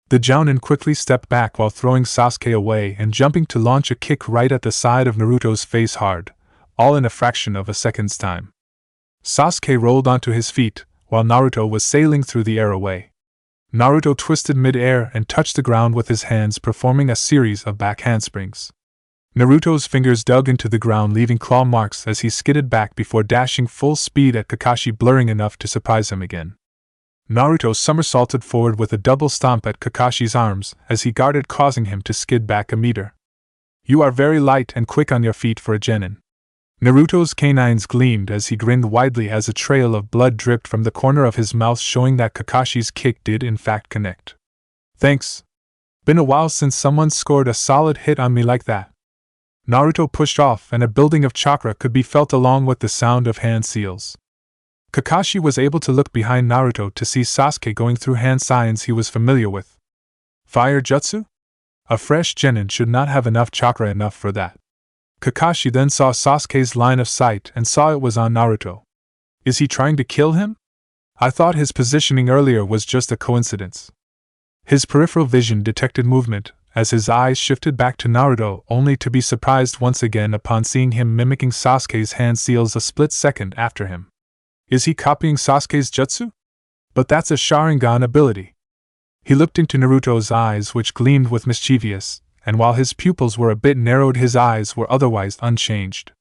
The Jounin quickly stepped back while throwing Sasuke away and jumping to launch a kick right at the side of Naruto's face hard, all in a fraction of a second's time. Sasuke rolled onto his feet, while Naruto was sailing through the air away. Naruto twisted mid-air and touched the ground with his hands, performing a series of back handsprings. Naruto's fingers dug into the ground, leaving claw marks as he skidded back before dashing full speed at Kakashi, blurring enough to surprise him again. Naruto somersaulted forward with a double stomp at Kakashi's arms as he guarded, causing him to skid back a meter. You are very light and quick on your feet for a genin. Naruto's canines gleamed as he grinned widely as a trail of blood dripped from the corner of his mouth, showing that Kakashi's kick did in fact connect. Thanks. Been a while since someone scored a solid hit on me like that. Naruto pushed off, and a building of chakra could be felt along with the sound of hand seals. Kakashi was able to look behind Naruto to see Sasuke going through hand signs he was familiar with. Fire jutsu? A fresh genin should not have enough chakra enough for that. Kakashi then saw Sasuke's line of sight and saw it was on Naruto. Is he trying to kill him? I thought his positioning earlier was just a coincidence. His peripheral vision detected movement as his eyes shifted back to Naruto, only to be surprised once again upon seeing him mimicking Sasuke's hand seals a split second after him. Is he copying Sasuke's jutsu? But that's a Sharingan ability. He looked into Naruto's eyes, which gleamed with mischievous, and while his pupils were a bit narrowed, his eyes were otherwise unchanged.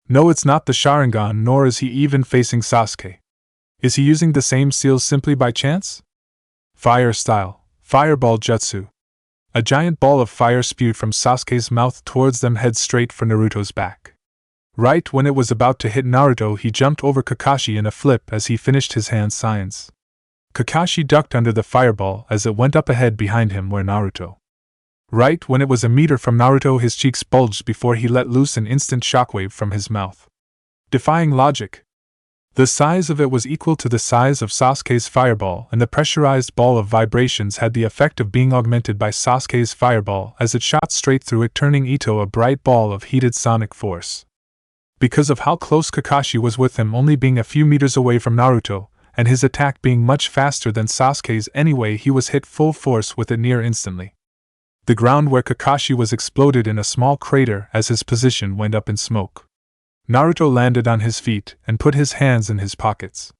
No, it's not the Sharingan, nor is he even facing Sasuke. Is he using the same seals simply by chance? Fire style, fireball jutsu. A giant ball of fire spewed from Sasuke's mouth towards them, head straight for Naruto's back. Right when it was about to hit Naruto, he jumped over Kakashi in a flip as he finished his hand signs. Kakashi ducked under the fireball as it went up ahead behind him where Naruto. Right when it was a meter from Naruto, his cheeks bulged before he let loose an instant shockwave from his mouth. Defying logic. The size of it was equal to the size of Sasuke's fireball, and the pressurized ball of vibrations had the effect of being augmented by Sasuke's fireball as it shot straight through it, turning Ito a bright ball of heated sonic force. Because of how close Kakashi was with him, only being a few meters away from Naruto, and his attack being much faster than Sasuke's anyway, he was hit full force with it near instantly. The ground where Kakashi was exploded in a small crater as his position went up in smoke. Naruto landed on his feet and put his hands in his pockets.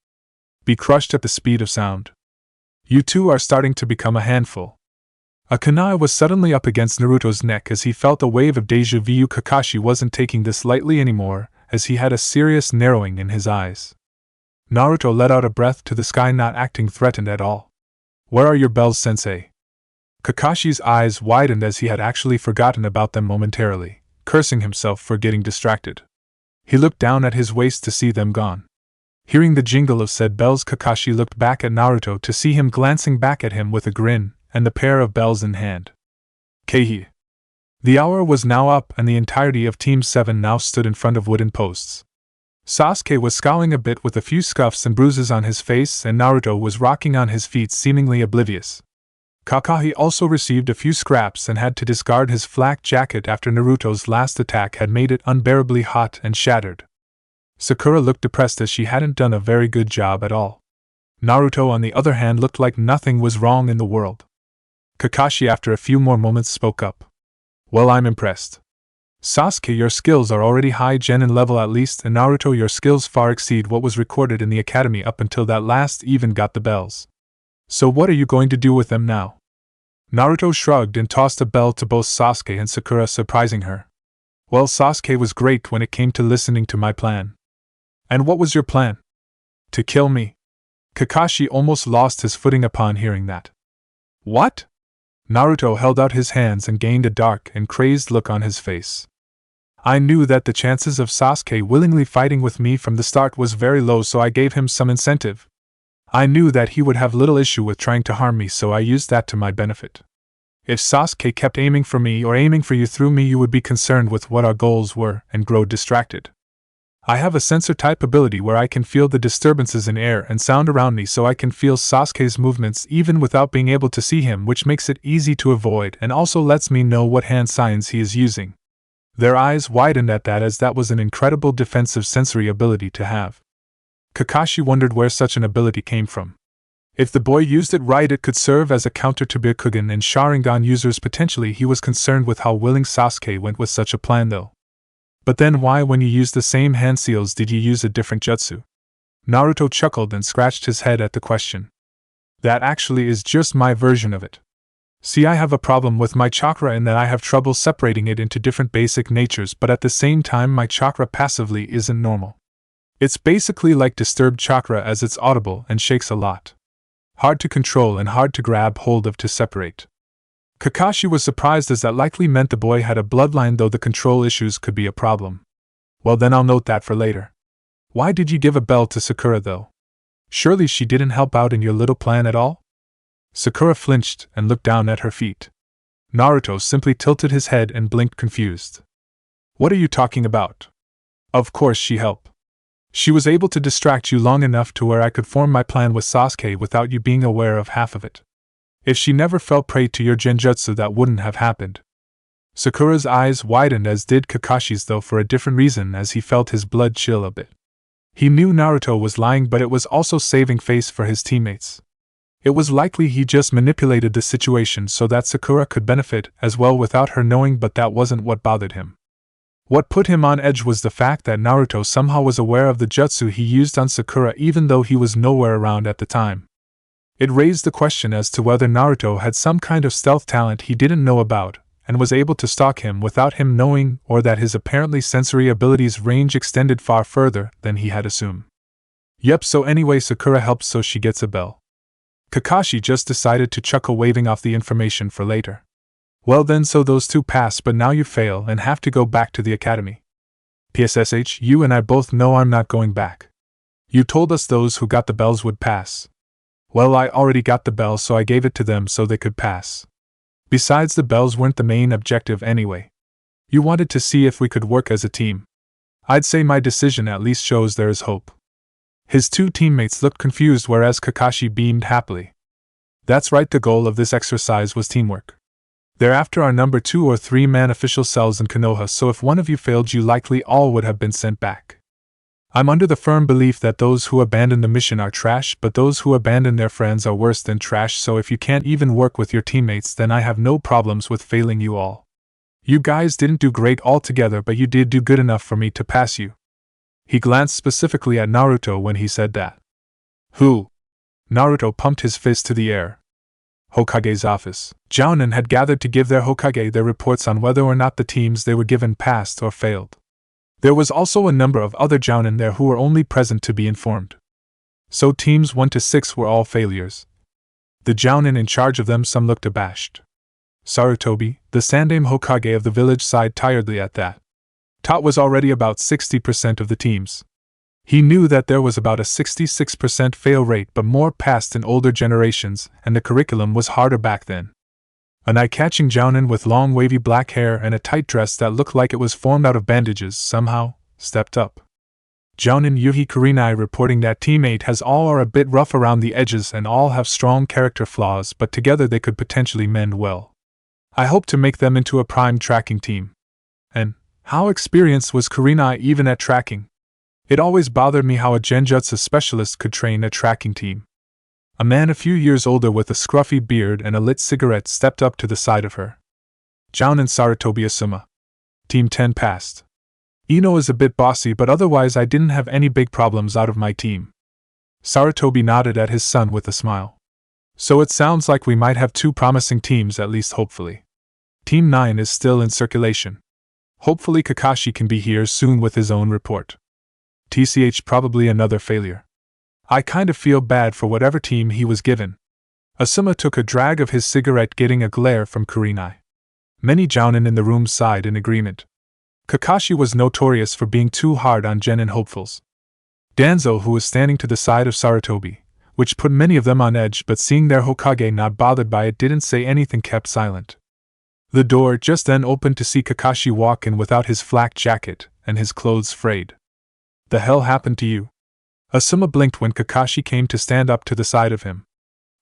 Be crushed at the speed of sound. You two are starting to become a handful. A kunai was suddenly up against Naruto's neck as he felt a wave of deja vu. Kakashi wasn't taking this lightly anymore, as he had a serious narrowing in his eyes. Naruto let out a breath to the sky, not acting threatened at all. Where are your bells, sensei? Kakashi's eyes widened as he had actually forgotten about them momentarily, cursing himself for getting distracted. He looked down at his waist to see them gone. Hearing the jingle of said bells, Kakashi looked back at Naruto to see him glancing back at him with a grin and the pair of bells in hand. Keihi. The hour was now up and the entirety of Team 7 now stood in front of wooden posts. Sasuke was scowling a bit with a few scuffs and bruises on his face, and Naruto was rocking on his feet, seemingly oblivious. Kakashi also received a few scraps and had to discard his flak jacket after Naruto's last attack had made it unbearably hot and shattered. Sakura looked depressed as she hadn't done a very good job at all. Naruto, on the other hand, looked like nothing was wrong in the world. Kakashi after a few more moments spoke up. Well, I'm impressed. Sasuke, your skills are already high genin level at least, and Naruto, your skills far exceed what was recorded in the academy up until that last even got the bells. So what are you going to do with them now? Naruto shrugged and tossed a bell to both Sasuke and Sakura, surprising her. Well, Sasuke was great when it came to listening to my plan. And what was your plan? To kill me. Kakashi almost lost his footing upon hearing that. What? Naruto held out his hands and gained a dark and crazed look on his face. I knew that the chances of Sasuke willingly fighting with me from the start was very low, so I gave him some incentive. I knew that he would have little issue with trying to harm me, so I used that to my benefit. If Sasuke kept aiming for me or aiming for you through me, you would be concerned with what our goals were and grow distracted. I have a sensor-type ability where I can feel the disturbances in air and sound around me, so I can feel Sasuke's movements even without being able to see him, which makes it easy to avoid and also lets me know what hand signs he is using. Their eyes widened at that, as that was an incredible defensive sensory ability to have. Kakashi wondered where such an ability came from. If the boy used it right, it could serve as a counter to Byakugan and Sharingan users potentially. He was concerned with how willing Sasuke went with such a plan though. But then why, when you used the same hand seals, did you use a different jutsu? Naruto chuckled and scratched his head at the question. That actually is just my version of it. See, I have a problem with my chakra in that I have trouble separating it into different basic natures, but at the same time my chakra passively isn't normal. It's basically like disturbed chakra, as it's audible and shakes a lot. Hard to control and hard to grab hold of to separate. Kakashi was surprised, as that likely meant the boy had a bloodline, though the control issues could be a problem. Well, then I'll note that for later. Why did you give a bell to Sakura though? Surely she didn't help out in your little plan at all? Sakura flinched and looked down at her feet. Naruto simply tilted his head and blinked confused. What are you talking about? Of course she helped. She was able to distract you long enough to where I could form my plan with Sasuke without you being aware of half of it. If she never fell prey to your genjutsu, that wouldn't have happened. Sakura's eyes widened, as did Kakashi's, though for a different reason, as he felt his blood chill a bit. He knew Naruto was lying, but it was also saving face for his teammates. It was likely he just manipulated the situation so that Sakura could benefit as well without her knowing, but that wasn't what bothered him. What put him on edge was the fact that Naruto somehow was aware of the jutsu he used on Sakura even though he was nowhere around at the time. It raised the question as to whether Naruto had some kind of stealth talent he didn't know about and was able to stalk him without him knowing, or that his apparently sensory abilities' range extended far further than he had assumed. Yep, so anyway, Sakura helps, so she gets a bell. Kakashi just decided to chuckle, waving off the information for later. Well then, so those two pass, but now you fail and have to go back to the academy. PSSH, you and I both know I'm not going back. You told us those who got the bells would pass. Well, I already got the bell, so I gave it to them so they could pass. Besides, the bells weren't the main objective anyway. You wanted to see if we could work as a team. I'd say my decision at least shows there is hope. His two teammates looked confused, whereas Kakashi beamed happily. That's right, the goal of this exercise was teamwork. Thereafter our number 2 or 3 man official cells in Konoha, so if one of you failed, you likely all would have been sent back. I'm under the firm belief that those who abandon the mission are trash, but those who abandon their friends are worse than trash, so if you can't even work with your teammates, then I have no problems with failing you all. You guys didn't do great altogether, but you did do good enough for me to pass you. He glanced specifically at Naruto when he said that. Who? Naruto pumped his fist to the air. Hokage's office. Jounin had gathered to give their Hokage their reports on whether or not the teams they were given passed or failed. There was also a number of other Jounin there who were only present to be informed. So teams 1 to 6 were all failures. The Jounin in charge of them, some looked abashed. Sarutobi, the Sandaime Hokage of the village, sighed tiredly at that. Tot was already about 60% of the teams. He knew that there was about a 66% fail rate, but more passed in older generations, and the curriculum was harder back then. An eye-catching Jounin with long wavy black hair and a tight dress that looked like it was formed out of bandages somehow stepped up. Jounin Yuhi Kurenai, reporting that teammate has all are a bit rough around the edges and all have strong character flaws, but together they could potentially mend well. I hope to make them into a prime tracking team. And how experienced was Kurenai even at tracking? It always bothered me how a genjutsu specialist could train a tracking team. A man a few years older with a scruffy beard and a lit cigarette stepped up to the side of her. Jounin Sarutobi Asuma. Team 10 passed. Ino is a bit bossy, but otherwise I didn't have any big problems out of my team. Sarutobi nodded at his son with a smile. So it sounds like we might have 2 promising teams, at least hopefully. Team 9 is still in circulation. Hopefully Kakashi can be here soon with his own report. TCH probably another failure. I kind of feel bad for whatever team he was given. Asuma took a drag of his cigarette, getting a glare from Kurenai. Many Jounin in the room sighed in agreement. Kakashi was notorious for being too hard on genin hopefuls. Danzo, who was standing to the side of Sarutobi, which put many of them on edge, but seeing their Hokage not bothered by it didn't say anything, kept silent. The door just then opened to see Kakashi walk in without his flak jacket, and his clothes frayed. The hell happened to you? Asuma blinked when Kakashi came to stand up to the side of him.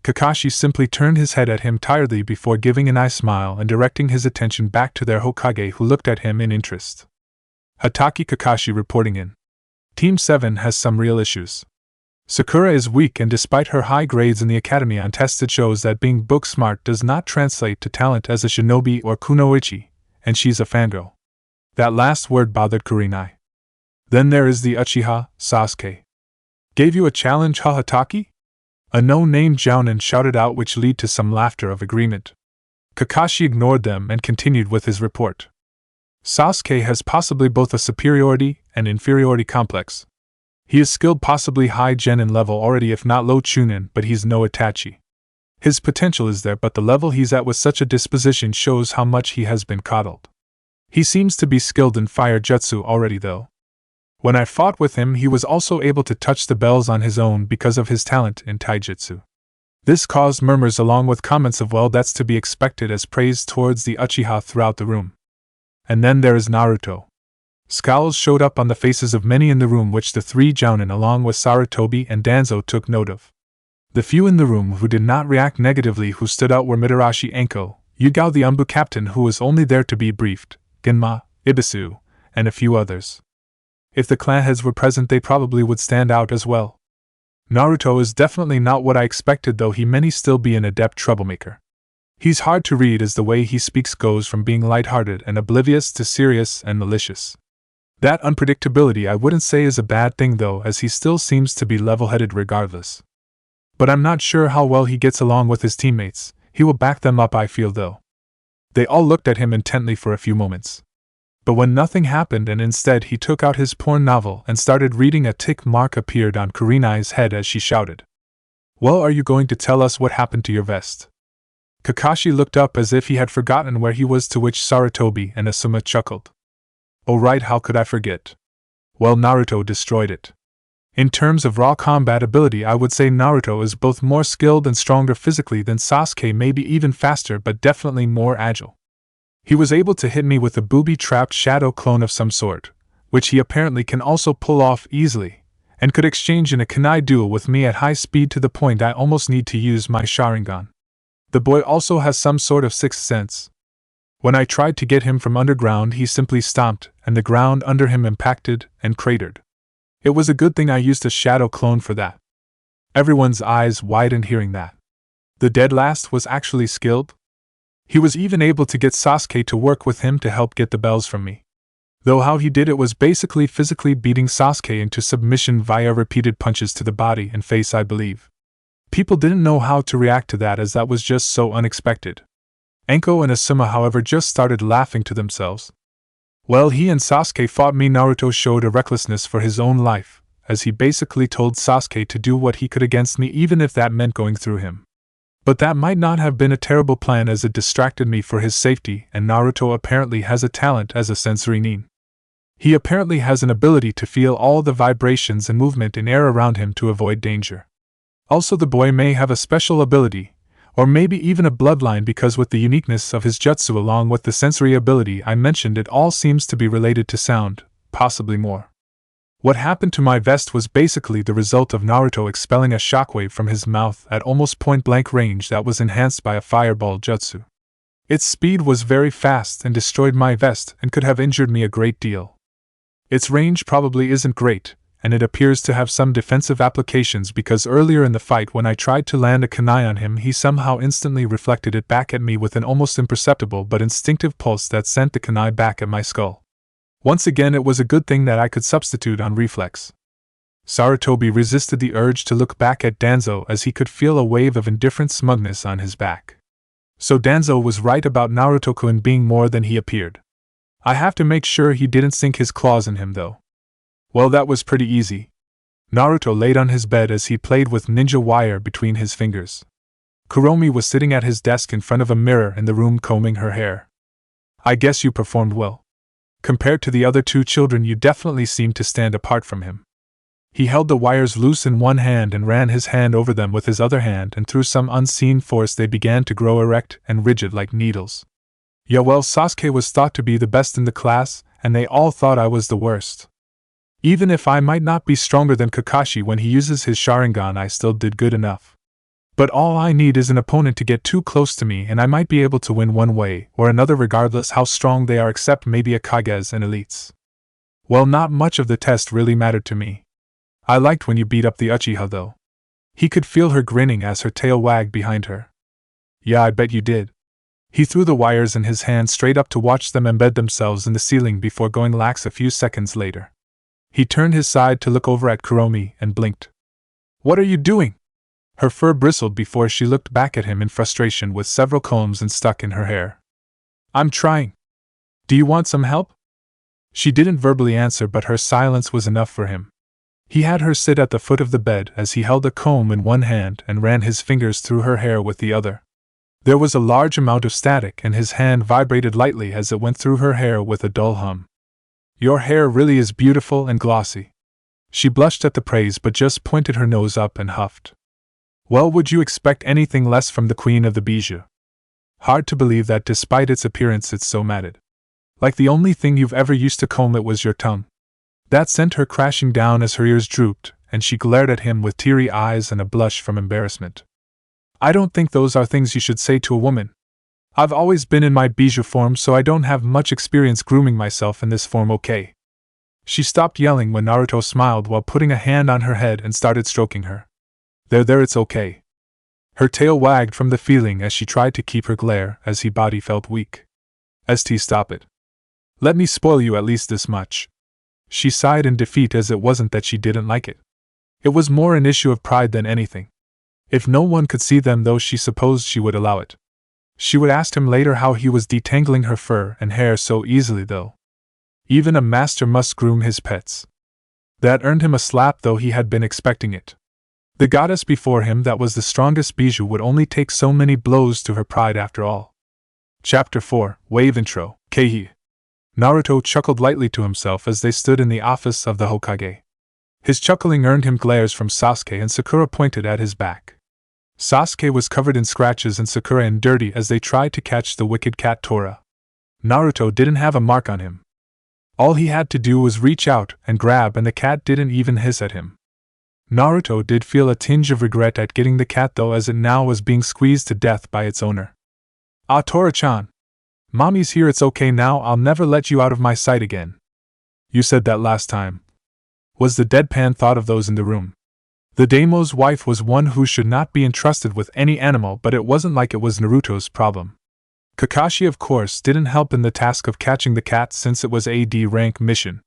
Kakashi simply turned his head at him tiredly before giving an eye smile and directing his attention back to their Hokage, who looked at him in interest. Hataki Kakashi reporting in. Team 7 has some real issues. Sakura is weak, and despite her high grades in the academy on tests, it shows that being book smart does not translate to talent as a shinobi or kunoichi, and she's a fangirl. That last word bothered Kurenai. Then there is the Uchiha, Sasuke. Gave you a challenge, Hataki? A no-name Jounin shouted out, which led to some laughter of agreement. Kakashi ignored them and continued with his report. Sasuke has possibly both a superiority and inferiority complex. He is skilled, possibly high genin level already, if not low chunin, but he's no Itachi. His potential is there, but the level he's at with such a disposition shows how much he has been coddled. He seems to be skilled in fire jutsu already, though. When I fought with him, he was also able to touch the bells on his own because of his talent in taijutsu. This caused murmurs along with comments of, well, that's to be expected, as praise towards the Uchiha throughout the room. And then there is Naruto. Scowls showed up on the faces of many in the room, which the 3 Jounin along with Sarutobi and Danzo took note of. The few in the room who did not react negatively who stood out were Mitarashi Enko, Yugao the Umbu captain, who was only there to be briefed, Genma, Ibisu, and a few others. If the clan heads were present, they probably would stand out as well. Naruto is definitely not what I expected, though he may still be an adept troublemaker. He's hard to read, as the way he speaks goes from being lighthearted and oblivious to serious and malicious. That unpredictability I wouldn't say is a bad thing, though, as he still seems to be level-headed regardless. But I'm not sure how well he gets along with his teammates. He will back them up, I feel, though. They all looked at him intently for a few moments. But when nothing happened and instead he took out his porn novel and started reading, a tick mark appeared on Kurenai's head as she shouted, "Well, are you going to tell us what happened to your vest?" Kakashi looked up as if he had forgotten where he was, to which Sarutobi and Asuma chuckled. "Oh right, how could I forget? Well, Naruto destroyed it. In terms of raw combat ability, I would say Naruto is both more skilled and stronger physically than Sasuke, maybe even faster, but definitely more agile. He was able to hit me with a booby-trapped shadow clone of some sort, which he apparently can also pull off easily, and could exchange in a kunai duel with me at high speed to the point I almost need to use my Sharingan. The boy also has some sort of sixth sense. When I tried to get him from underground, he simply stomped, and the ground under him impacted and cratered. It was a good thing I used a shadow clone for that." Everyone's eyes widened hearing that. The dead last was actually skilled? He was even able to get Sasuke to work with him to help get the bells from me. Though how he did it was basically physically beating Sasuke into submission via repeated punches to the body and face, I believe. People didn't know how to react to that, as that was just so unexpected. Enko and Asuma, however, just started laughing to themselves. Well, he and Sasuke fought me. Naruto showed a recklessness for his own life, as he basically told Sasuke to do what he could against me, even if that meant going through him. But that might not have been a terrible plan, as it distracted me for his safety, and Naruto apparently has a talent as a sensory nin. He apparently has an ability to feel all the vibrations and movement in air around him to avoid danger. Also, the boy may have a special ability, or maybe even a bloodline, because with the uniqueness of his jutsu along with the sensory ability I mentioned, it all seems to be related to sound, possibly more. What happened to my vest was basically the result of Naruto expelling a shockwave from his mouth at almost point-blank range that was enhanced by a fireball jutsu. Its speed was very fast and destroyed my vest and could have injured me a great deal. Its range probably isn't great, and it appears to have some defensive applications because earlier in the fight when I tried to land a kunai on him he somehow instantly reflected it back at me with an almost imperceptible but instinctive pulse that sent the kunai back at my skull. Once again it was a good thing that I could substitute on reflex. Sarutobi resisted the urge to look back at Danzo as he could feel a wave of indifferent smugness on his back. So Danzo was right about Naruto-kun being more than he appeared. I have to make sure he didn't sink his claws in him though. Well, that was pretty easy. Naruto laid on his bed as he played with ninja wire between his fingers. Kuromi was sitting at his desk in front of a mirror in the room combing her hair. I guess you performed well. Compared to the other two children you definitely seemed to stand apart from him. He held the wires loose in one hand and ran his hand over them with his other hand, and through some unseen force they began to grow erect and rigid like needles. Yeah, well, Sasuke was thought to be the best in the class, and they all thought I was the worst. Even if I might not be stronger than Kakashi when he uses his Sharingan, I still did good enough. But all I need is an opponent to get too close to me and I might be able to win one way or another regardless how strong they are, except maybe Akages and elites. Well, not much of the test really mattered to me. I liked when you beat up the Uchiha though. He could feel her grinning as her tail wagged behind her. Yeah, I bet you did. He threw the wires in his hand straight up to watch them embed themselves in the ceiling before going lax a few seconds later. He turned his side to look over at Kuromi and blinked. What are you doing? Her fur bristled before she looked back at him in frustration with several combs stuck in her hair. I'm trying. Do you want some help? She didn't verbally answer, but her silence was enough for him. He had her sit at the foot of the bed as he held a comb in one hand and ran his fingers through her hair with the other. There was a large amount of static and his hand vibrated lightly as it went through her hair with a dull hum. Your hair really is beautiful and glossy. She blushed at the praise but just pointed her nose up and huffed. Well, would you expect anything less from the queen of the bijou? Hard to believe that despite its appearance it's so matted. Like the only thing you've ever used to comb it was your tongue. That sent her crashing down as her ears drooped, and she glared at him with teary eyes and a blush from embarrassment. I don't think those are things you should say to a woman. I've always been in my bijou form, so I don't have much experience grooming myself in this form, okay? She stopped yelling when Naruto smiled while putting a hand on her head and started stroking her. There, it's okay. Her tail wagged from the feeling as she tried to keep her glare as his body felt weak. Stop it. Let me spoil you at least this much. She sighed in defeat as it wasn't that she didn't like it. It was more an issue of pride than anything. If no one could see them though, she supposed she would allow it. She would ask him later how he was detangling her fur and hair so easily though. Even a master must groom his pets. That earned him a slap though he had been expecting it. The goddess before him that was the strongest bijou would only take so many blows to her pride after all. Chapter 4, Wave Intro, Keihi. Naruto chuckled lightly to himself as they stood in the office of the Hokage. His chuckling earned him glares from Sasuke and Sakura pointed at his back. Sasuke was covered in scratches and Sakura in dirty as they tried to catch the wicked cat Tora. Naruto didn't have a mark on him. All he had to do was reach out and grab, and the cat didn't even hiss at him. Naruto did feel a tinge of regret at getting the cat though, as it now was being squeezed to death by its owner. Ah, Tora-chan. Mommy's here, it's okay now, I'll never let you out of my sight again. You said that last time. Was the deadpan thought of those in the room. The daimo's wife was one who should not be entrusted with any animal, but it wasn't like it was Naruto's problem. Kakashi, of course, didn't help in the task of catching the cat since it was a D-rank mission.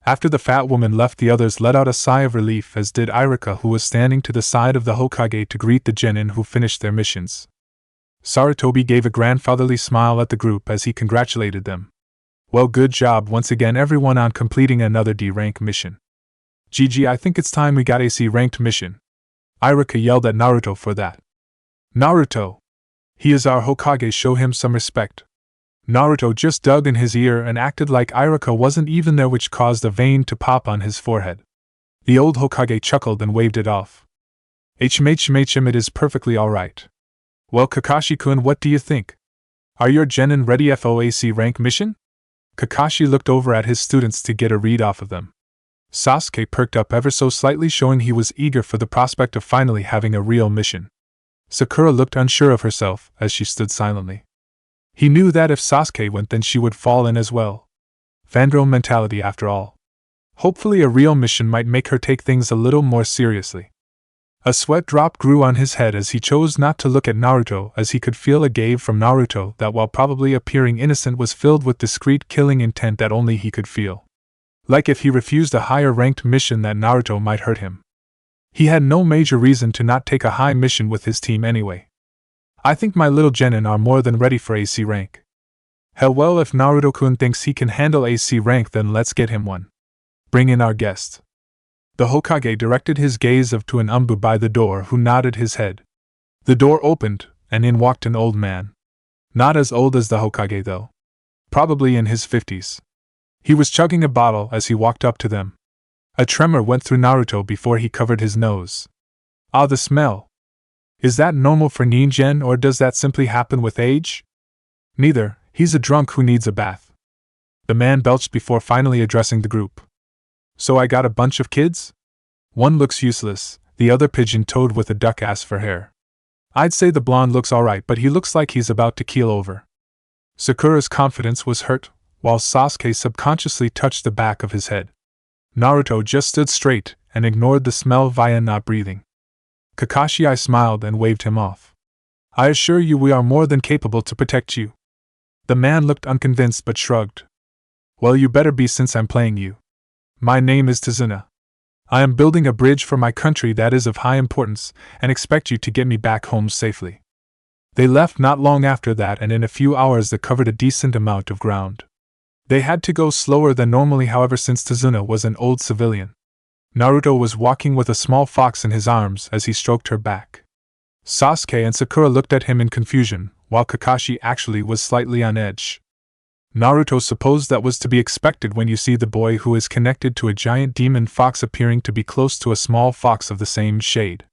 After the fat woman left, the others let out a sigh of relief, as did Irika, who was standing to the side of the Hokage to greet the genin who finished their missions. Sarutobi gave a grandfatherly smile at the group as he congratulated them. Well, good job once again everyone on completing another D-rank mission. Gigi, I think it's time we got a C-ranked mission. Irika yelled at Naruto for that. Naruto! He is our Hokage, show him some respect. Naruto just dug in his ear and acted like Irika wasn't even there, which caused a vein to pop on his forehead. The old Hokage chuckled and waved it off. HMHMHM, it is perfectly alright. Well, Kakashi-kun, what do you think? Are your genin ready for a C-rank mission? Kakashi looked over at his students to get a read off of them. Sasuke perked up ever so slightly, showing he was eager for the prospect of finally having a real mission. Sakura looked unsure of herself as she stood silently. He knew that if Sasuke went, then she would fall in as well. Fangirl mentality after all. Hopefully a real mission might make her take things a little more seriously. A sweat drop grew on his head as he chose not to look at Naruto, as he could feel a gaze from Naruto that, while probably appearing innocent, was filled with discreet killing intent that only he could feel. Like if he refused a higher-ranked mission that Naruto might hurt him. He had no major reason to not take a high mission with his team anyway. I think my little genin are more than ready for AC rank. Hell well, if Naruto-kun thinks he can handle AC rank, then let's get him one. Bring in our guest. The Hokage directed his gaze to an Umbu by the door, who nodded his head. The door opened, and in walked an old man. Not as old as the Hokage though. Probably in his 50s. He was chugging a bottle as he walked up to them. A tremor went through Naruto before he covered his nose. Ah, the smell. Is that normal for Ningen, or does that simply happen with age? Neither, he's a drunk who needs a bath. The man belched before finally addressing the group. So I got a bunch of kids? One looks useless, the other pigeon-toed with a duck ass for hair. I'd say the blonde looks alright, but he looks like he's about to keel over. Sakura's confidence was hurt, while Sasuke subconsciously touched the back of his head. Naruto just stood straight and ignored the smell via not breathing. Kakashi smiled and waved him off. I assure you we are more than capable to protect you. The man looked unconvinced but shrugged. Well, you better be, since I'm playing you. My name is Tazuna. I am building a bridge for my country that is of high importance, and expect you to get me back home safely. They left not long after that, and in a few hours they covered a decent amount of ground. They had to go slower than normally, however, since Tazuna was an old civilian. Naruto was walking with a small fox in his arms as he stroked her back. Sasuke and Sakura looked at him in confusion, while Kakashi actually was slightly on edge. Naruto supposed that was to be expected when you see the boy who is connected to a giant demon fox appearing to be close to a small fox of the same shade.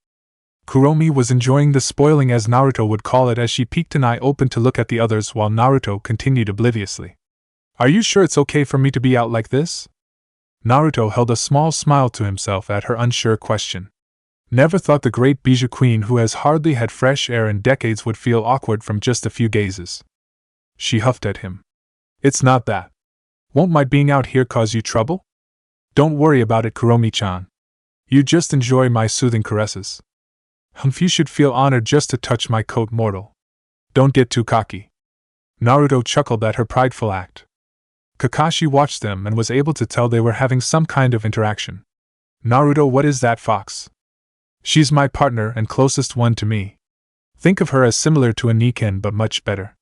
Kuromi was enjoying the spoiling, as Naruto would call it, as she peeked an eye open to look at the others while Naruto continued obliviously. Are you sure it's okay for me to be out like this? Naruto held a small smile to himself at her unsure question. Never thought the great Bijou Queen, who has hardly had fresh air in decades, would feel awkward from just a few gazes. She huffed at him. It's not that. Won't my being out here cause you trouble? Don't worry about it, Kuromi-chan. You just enjoy my soothing caresses. You should feel honored just to touch my coat, mortal. Don't get too cocky. Naruto chuckled at her prideful act. Kakashi watched them and was able to tell they were having some kind of interaction. Naruto, what is that fox? She's my partner and closest one to me. Think of her as similar to a Niken but much better.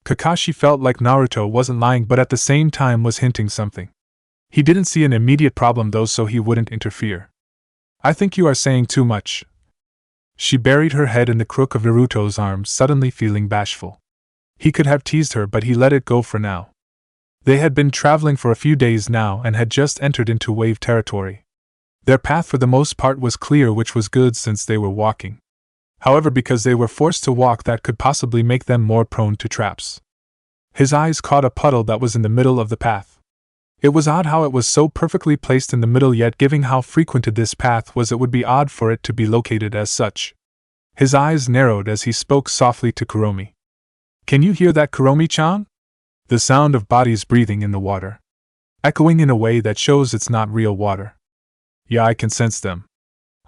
Kakashi felt like Naruto wasn't lying, but at the same time was hinting something. He didn't see an immediate problem though, so he wouldn't interfere. I think you are saying too much. She buried her head in the crook of Naruto's arm, suddenly feeling bashful. He could have teased her, but he let it go for now. They had been traveling for a few days now and had just entered into wave territory. Their path for the most part was clear, which was good since they were walking. However, because they were forced to walk, that could possibly make them more prone to traps. His eyes caught a puddle that was in the middle of the path. It was odd how it was so perfectly placed in the middle, yet given how frequented this path was, it would be odd for it to be located as such. His eyes narrowed as he spoke softly to Kuromi. Can you hear that, Kuromi-chan? The sound of bodies breathing in the water. Echoing in a way that shows it's not real water. Yeah, I can sense them.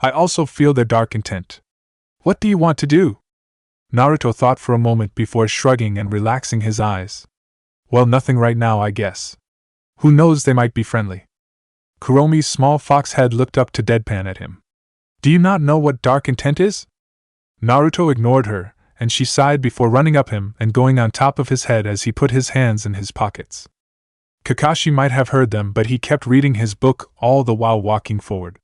I also feel their dark intent. What do you want to do? Naruto thought for a moment before shrugging and relaxing his eyes. Well, nothing right now, I guess. Who knows, they might be friendly. Kuromi's small fox head looked up to deadpan at him. Do you not know what dark intent is? Naruto ignored her, and she sighed before running up him and going on top of his head as he put his hands in his pockets. Kakashi might have heard them, but he kept reading his book all the while walking forward.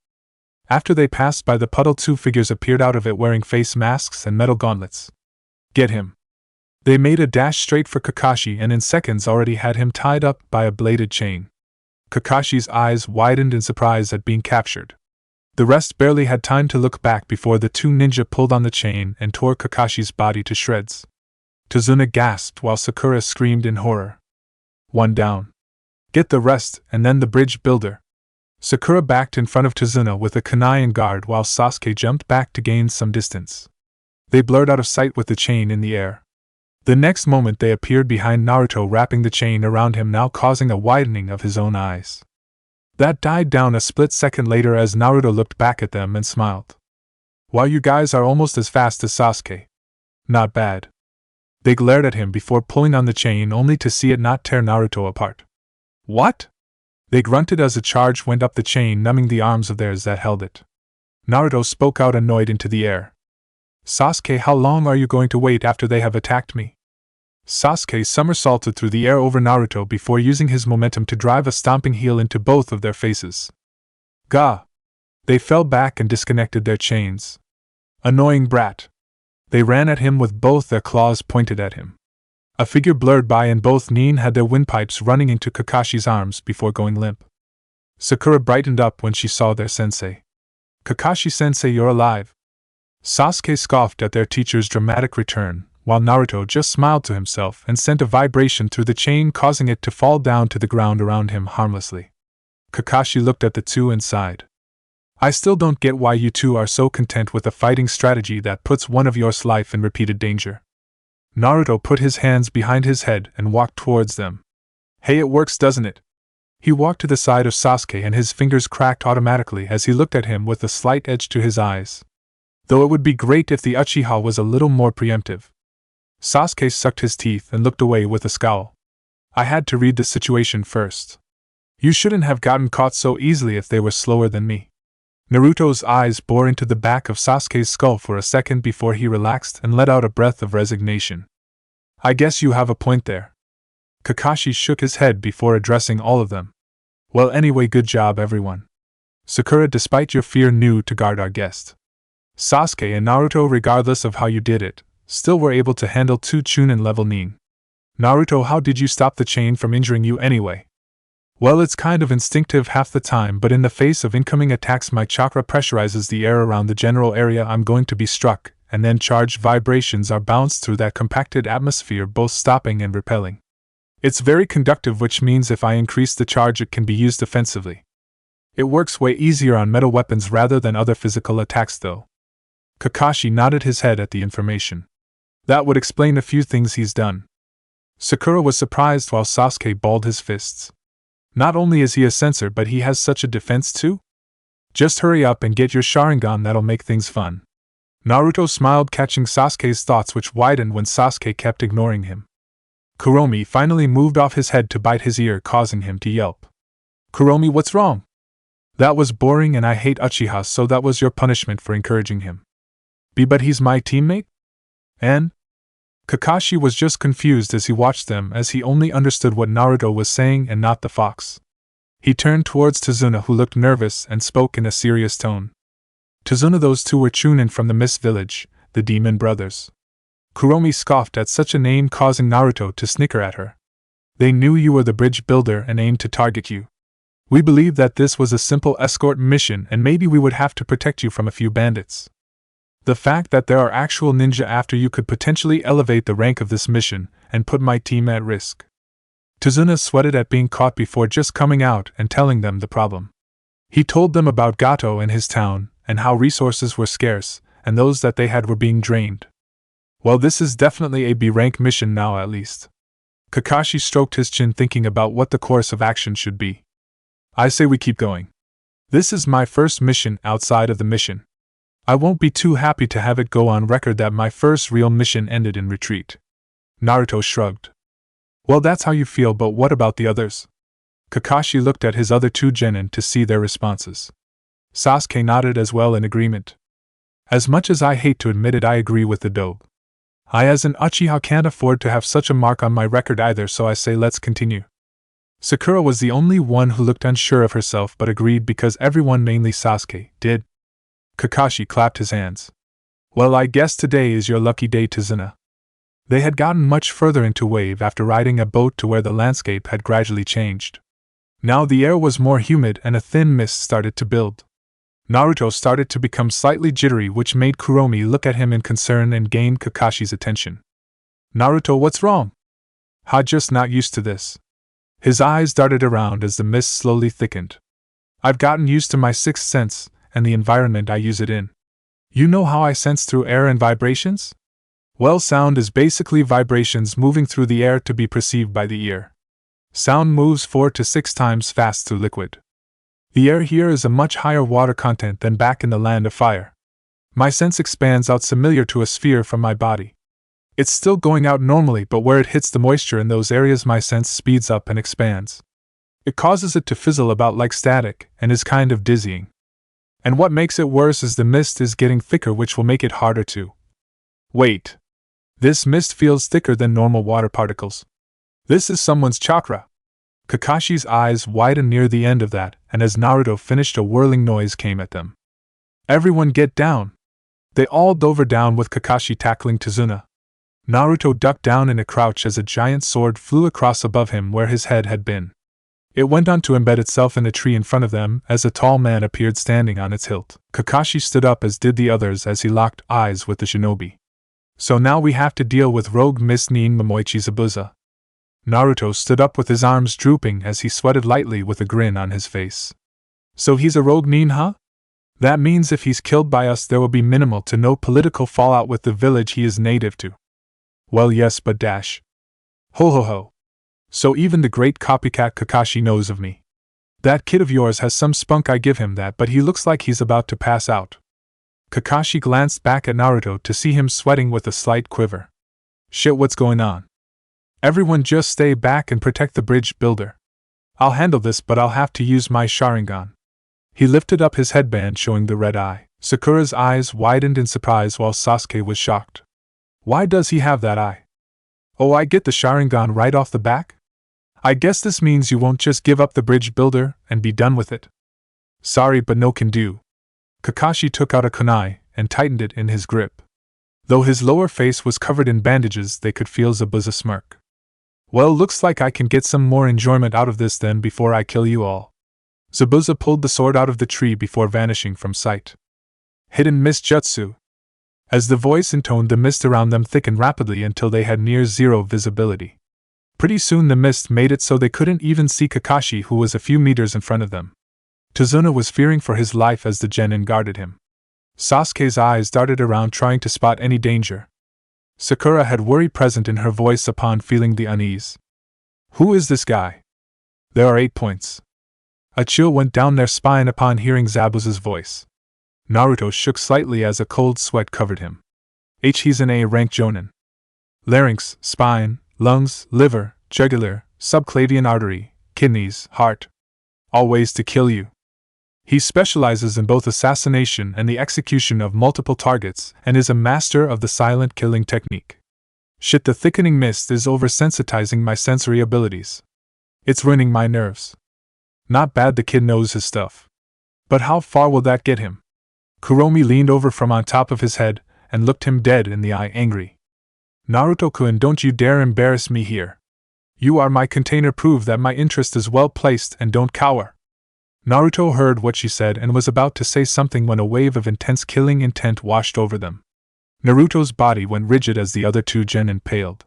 After they passed by the puddle, two figures appeared out of it wearing face masks and metal gauntlets. Get him. They made a dash straight for Kakashi and in seconds already had him tied up by a bladed chain. Kakashi's eyes widened in surprise at being captured. The rest barely had time to look back before the two ninja pulled on the chain and tore Kakashi's body to shreds. Tazuna gasped while Sakura screamed in horror. One down. Get the rest, and then the bridge builder. Sakura backed in front of Tazuna with a kunai in guard while Sasuke jumped back to gain some distance. They blurred out of sight with the chain in the air. The next moment they appeared behind Naruto, wrapping the chain around him, now causing a widening of his own eyes. That died down a split second later as Naruto looked back at them and smiled. Wow, you guys are almost as fast as Sasuke. Not bad. They glared at him before pulling on the chain only to see it not tear Naruto apart. What? They grunted as a charge went up the chain, numbing the arms of theirs that held it. Naruto spoke out, annoyed, into the air. Sasuke, how long are you going to wait after they have attacked me? Sasuke somersaulted through the air over Naruto before using his momentum to drive a stomping heel into both of their faces. Gah! They fell back and disconnected their chains. Annoying brat! They ran at him with both their claws pointed at him. A figure blurred by and both Nin had their windpipes running into Kakashi's arms before going limp. Sakura brightened up when she saw their sensei. Kakashi-sensei, you're alive. Sasuke scoffed at their teacher's dramatic return, while Naruto just smiled to himself and sent a vibration through the chain, causing it to fall down to the ground around him harmlessly. Kakashi looked at the two and sighed. I still don't get why you two are so content with a fighting strategy that puts one of yours life in repeated danger. Naruto put his hands behind his head and walked towards them. Hey, it works, doesn't it? He walked to the side of Sasuke and his fingers cracked automatically as he looked at him with a slight edge to his eyes. Though it would be great if the Uchiha was a little more preemptive. Sasuke sucked his teeth and looked away with a scowl. I had to read the situation first. You shouldn't have gotten caught so easily if they were slower than me. Naruto's eyes bore into the back of Sasuke's skull for a second before he relaxed and let out a breath of resignation. I guess you have a point there. Kakashi shook his head before addressing all of them. Well, anyway, good job, everyone. Sakura, despite your fear, knew to guard our guest. Sasuke and Naruto, regardless of how you did it, still were able to handle two Chunin-level Nin. Naruto, how did you stop the chain from injuring you anyway? Well, it's kind of instinctive half the time, but in the face of incoming attacks my chakra pressurizes the air around the general area I'm going to be struck, and then charged vibrations are bounced through that compacted atmosphere, both stopping and repelling. It's very conductive, which means if I increase the charge it can be used offensively. It works way easier on metal weapons rather than other physical attacks though. Kakashi nodded his head at the information. That would explain a few things he's done. Sakura was surprised while Sasuke balled his fists. Not only is he a censor, but he has such a defense too? Just hurry up and get your Sharingan, that'll make things fun. Naruto smiled, catching Sasuke's thoughts, which widened when Sasuke kept ignoring him. Kuromi finally moved off his head to bite his ear, causing him to yelp. Kuromi, what's wrong? That was boring and I hate Uchiha, so that was your punishment for encouraging him. But he's my teammate? And? Kakashi was just confused as he watched them, as he only understood what Naruto was saying and not the fox. He turned towards Tazuna, who looked nervous and spoke in a serious tone. Tazuna, those two were Chunin from the Mist Village, the Demon Brothers. Kuromi scoffed at such a name, causing Naruto to snicker at her. They knew you were the bridge builder and aimed to target you. We believed that this was a simple escort mission and maybe we would have to protect you from a few bandits. The fact that there are actual ninja after you could potentially elevate the rank of this mission and put my team at risk. Tazuna sweated at being caught before just coming out and telling them the problem. He told them about Gato and his town, and how resources were scarce, and those that they had were being drained. Well, this is definitely a B-rank mission now, at least. Kakashi stroked his chin, thinking about what the course of action should be. I say we keep going. This is my first mission outside of the mission. I won't be too happy to have it go on record that my first real mission ended in retreat. Naruto shrugged. Well, that's how you feel, but what about the others? Kakashi looked at his other two genin to see their responses. Sasuke nodded as well in agreement. As much as I hate to admit it, I agree with the dope. I as an Uchiha can't afford to have such a mark on my record either, so I say let's continue. Sakura was the only one who looked unsure of herself but agreed because everyone, mainly Sasuke, did. Kakashi clapped his hands. Well, I guess today is your lucky day, Tazuna. They had gotten much further into wave after riding a boat to where the landscape had gradually changed. Now the air was more humid and a thin mist started to build. Naruto started to become slightly jittery, which made Kuromi look at him in concern and gained Kakashi's attention. Naruto, what's wrong? Just not used to this. His eyes darted around as the mist slowly thickened. I've gotten used to my sixth sense, and the environment I use it in. You know how I sense through air and vibrations? Well, sound is basically vibrations moving through the air to be perceived by the ear. Sound moves 4 to 6 times fast through liquid. The air here is a much higher water content than back in the land of fire. My sense expands out similar to a sphere from my body. It's still going out normally, but where it hits the moisture in those areas, my sense speeds up and expands. It causes it to fizzle about like static and is kind of dizzying. And what makes it worse is the mist is getting thicker, which will make it harder to. Wait. This mist feels thicker than normal water particles. This is someone's chakra. Kakashi's eyes widened near the end of that, and as Naruto finished, a whirling noise came at them. Everyone get down! They all dove down with Kakashi tackling Tazuna. Naruto ducked down in a crouch as a giant sword flew across above him where his head had been. It went on to embed itself in a tree in front of them as a tall man appeared standing on its hilt. Kakashi stood up, as did the others, as he locked eyes with the shinobi. So now we have to deal with Rogue Mist Nin Momoichi Zabuza. Naruto stood up with his arms drooping as he sweated lightly with a grin on his face. So he's a rogue Nin, huh? That means if he's killed by us, there will be minimal to no political fallout with the village he is native to. Well, yes, but dash. Ho ho ho. So even the great copycat Kakashi knows of me. That kid of yours has some spunk, I give him that, but he looks like he's about to pass out. Kakashi glanced back at Naruto to see him sweating with a slight quiver. Shit, what's going on? Everyone just stay back and protect the bridge builder. I'll handle this, but I'll have to use my Sharingan. He lifted up his headband, showing the red eye. Sakura's eyes widened in surprise while Sasuke was shocked. Why does he have that eye? Oh, I get the Sharingan right off the back? I guess this means you won't just give up the bridge builder and be done with it. Sorry, but no can do. Kakashi took out a kunai and tightened it in his grip. Though his lower face was covered in bandages, they could feel Zabuza smirk. Well, looks like I can get some more enjoyment out of this then before I kill you all. Zabuza pulled the sword out of the tree before vanishing from sight. Hidden Mist Jutsu. As the voice intoned, the mist around them thickened rapidly until they had near zero visibility. Pretty soon the mist made it so they couldn't even see Kakashi, who was a few meters in front of them. Tazuna was fearing for his life as the genin guarded him. Sasuke's eyes darted around trying to spot any danger. Sakura had worry present in her voice upon feeling the unease. Who is this guy? There are 8 points. A chill went down their spine upon hearing Zabuza's voice. Naruto shook slightly as a cold sweat covered him. He's an A-rank jonin. Larynx, spine, lungs, liver, jugular, subclavian artery, kidneys, heart. All ways to kill you. He specializes in both assassination and the execution of multiple targets, and is a master of the silent killing technique. Shit, the thickening mist is oversensitizing my sensory abilities. It's ruining my nerves. Not bad, the kid knows his stuff. But how far will that get him? Kuromi leaned over from on top of his head and looked him dead in the eye, angry. Naruto-kun, don't you dare embarrass me here. You are my container, prove that my interest is well placed and don't cower. Naruto heard what she said and was about to say something when a wave of intense killing intent washed over them. Naruto's body went rigid as the other two genin paled.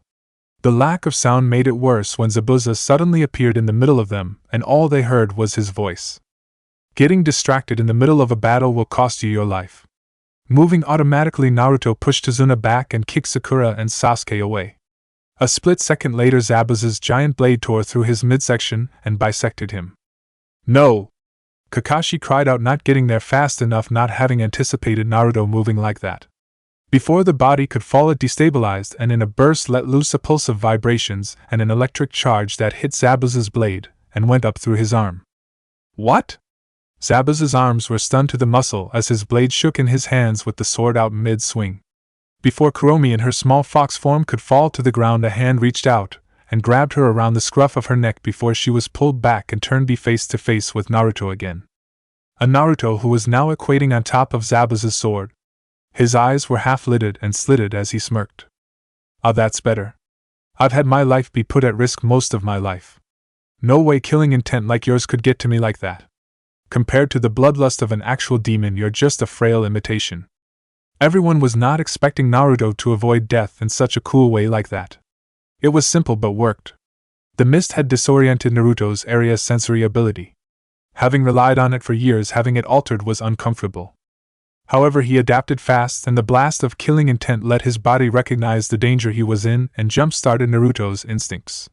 The lack of sound made it worse when Zabuza suddenly appeared in the middle of them, and all they heard was his voice. Getting distracted in the middle of a battle will cost you your life. Moving automatically, Naruto pushed Tazuna back and kicked Sakura and Sasuke away. A split second later, Zabuza's giant blade tore through his midsection and bisected him. No! Kakashi cried out, not getting there fast enough, not having anticipated Naruto moving like that. Before the body could fall, it destabilized and in a burst let loose a pulse of vibrations and an electric charge that hit Zabuza's blade and went up through his arm. What? Zabuza's arms were stunned to the muscle as his blade shook in his hands with the sword out mid-swing. Before Kuromi in her small fox form could fall to the ground, a hand reached out and grabbed her around the scruff of her neck before she was pulled back and turned face to face with Naruto again. A Naruto who was now equating on top of Zabuza's sword. His eyes were half-lidded and slitted as he smirked. Ah, that's better. I've had my life be put at risk most of my life. No way killing intent like yours could get to me like that. Compared to the bloodlust of an actual demon, you're just a frail imitation. Everyone was not expecting Naruto to avoid death in such a cool way like that. It was simple but worked. The mist had disoriented Naruto's area sensory ability. Having relied on it for years, having it altered was uncomfortable. However, he adapted fast, and the blast of killing intent let his body recognize the danger he was in and jump-started Naruto's instincts.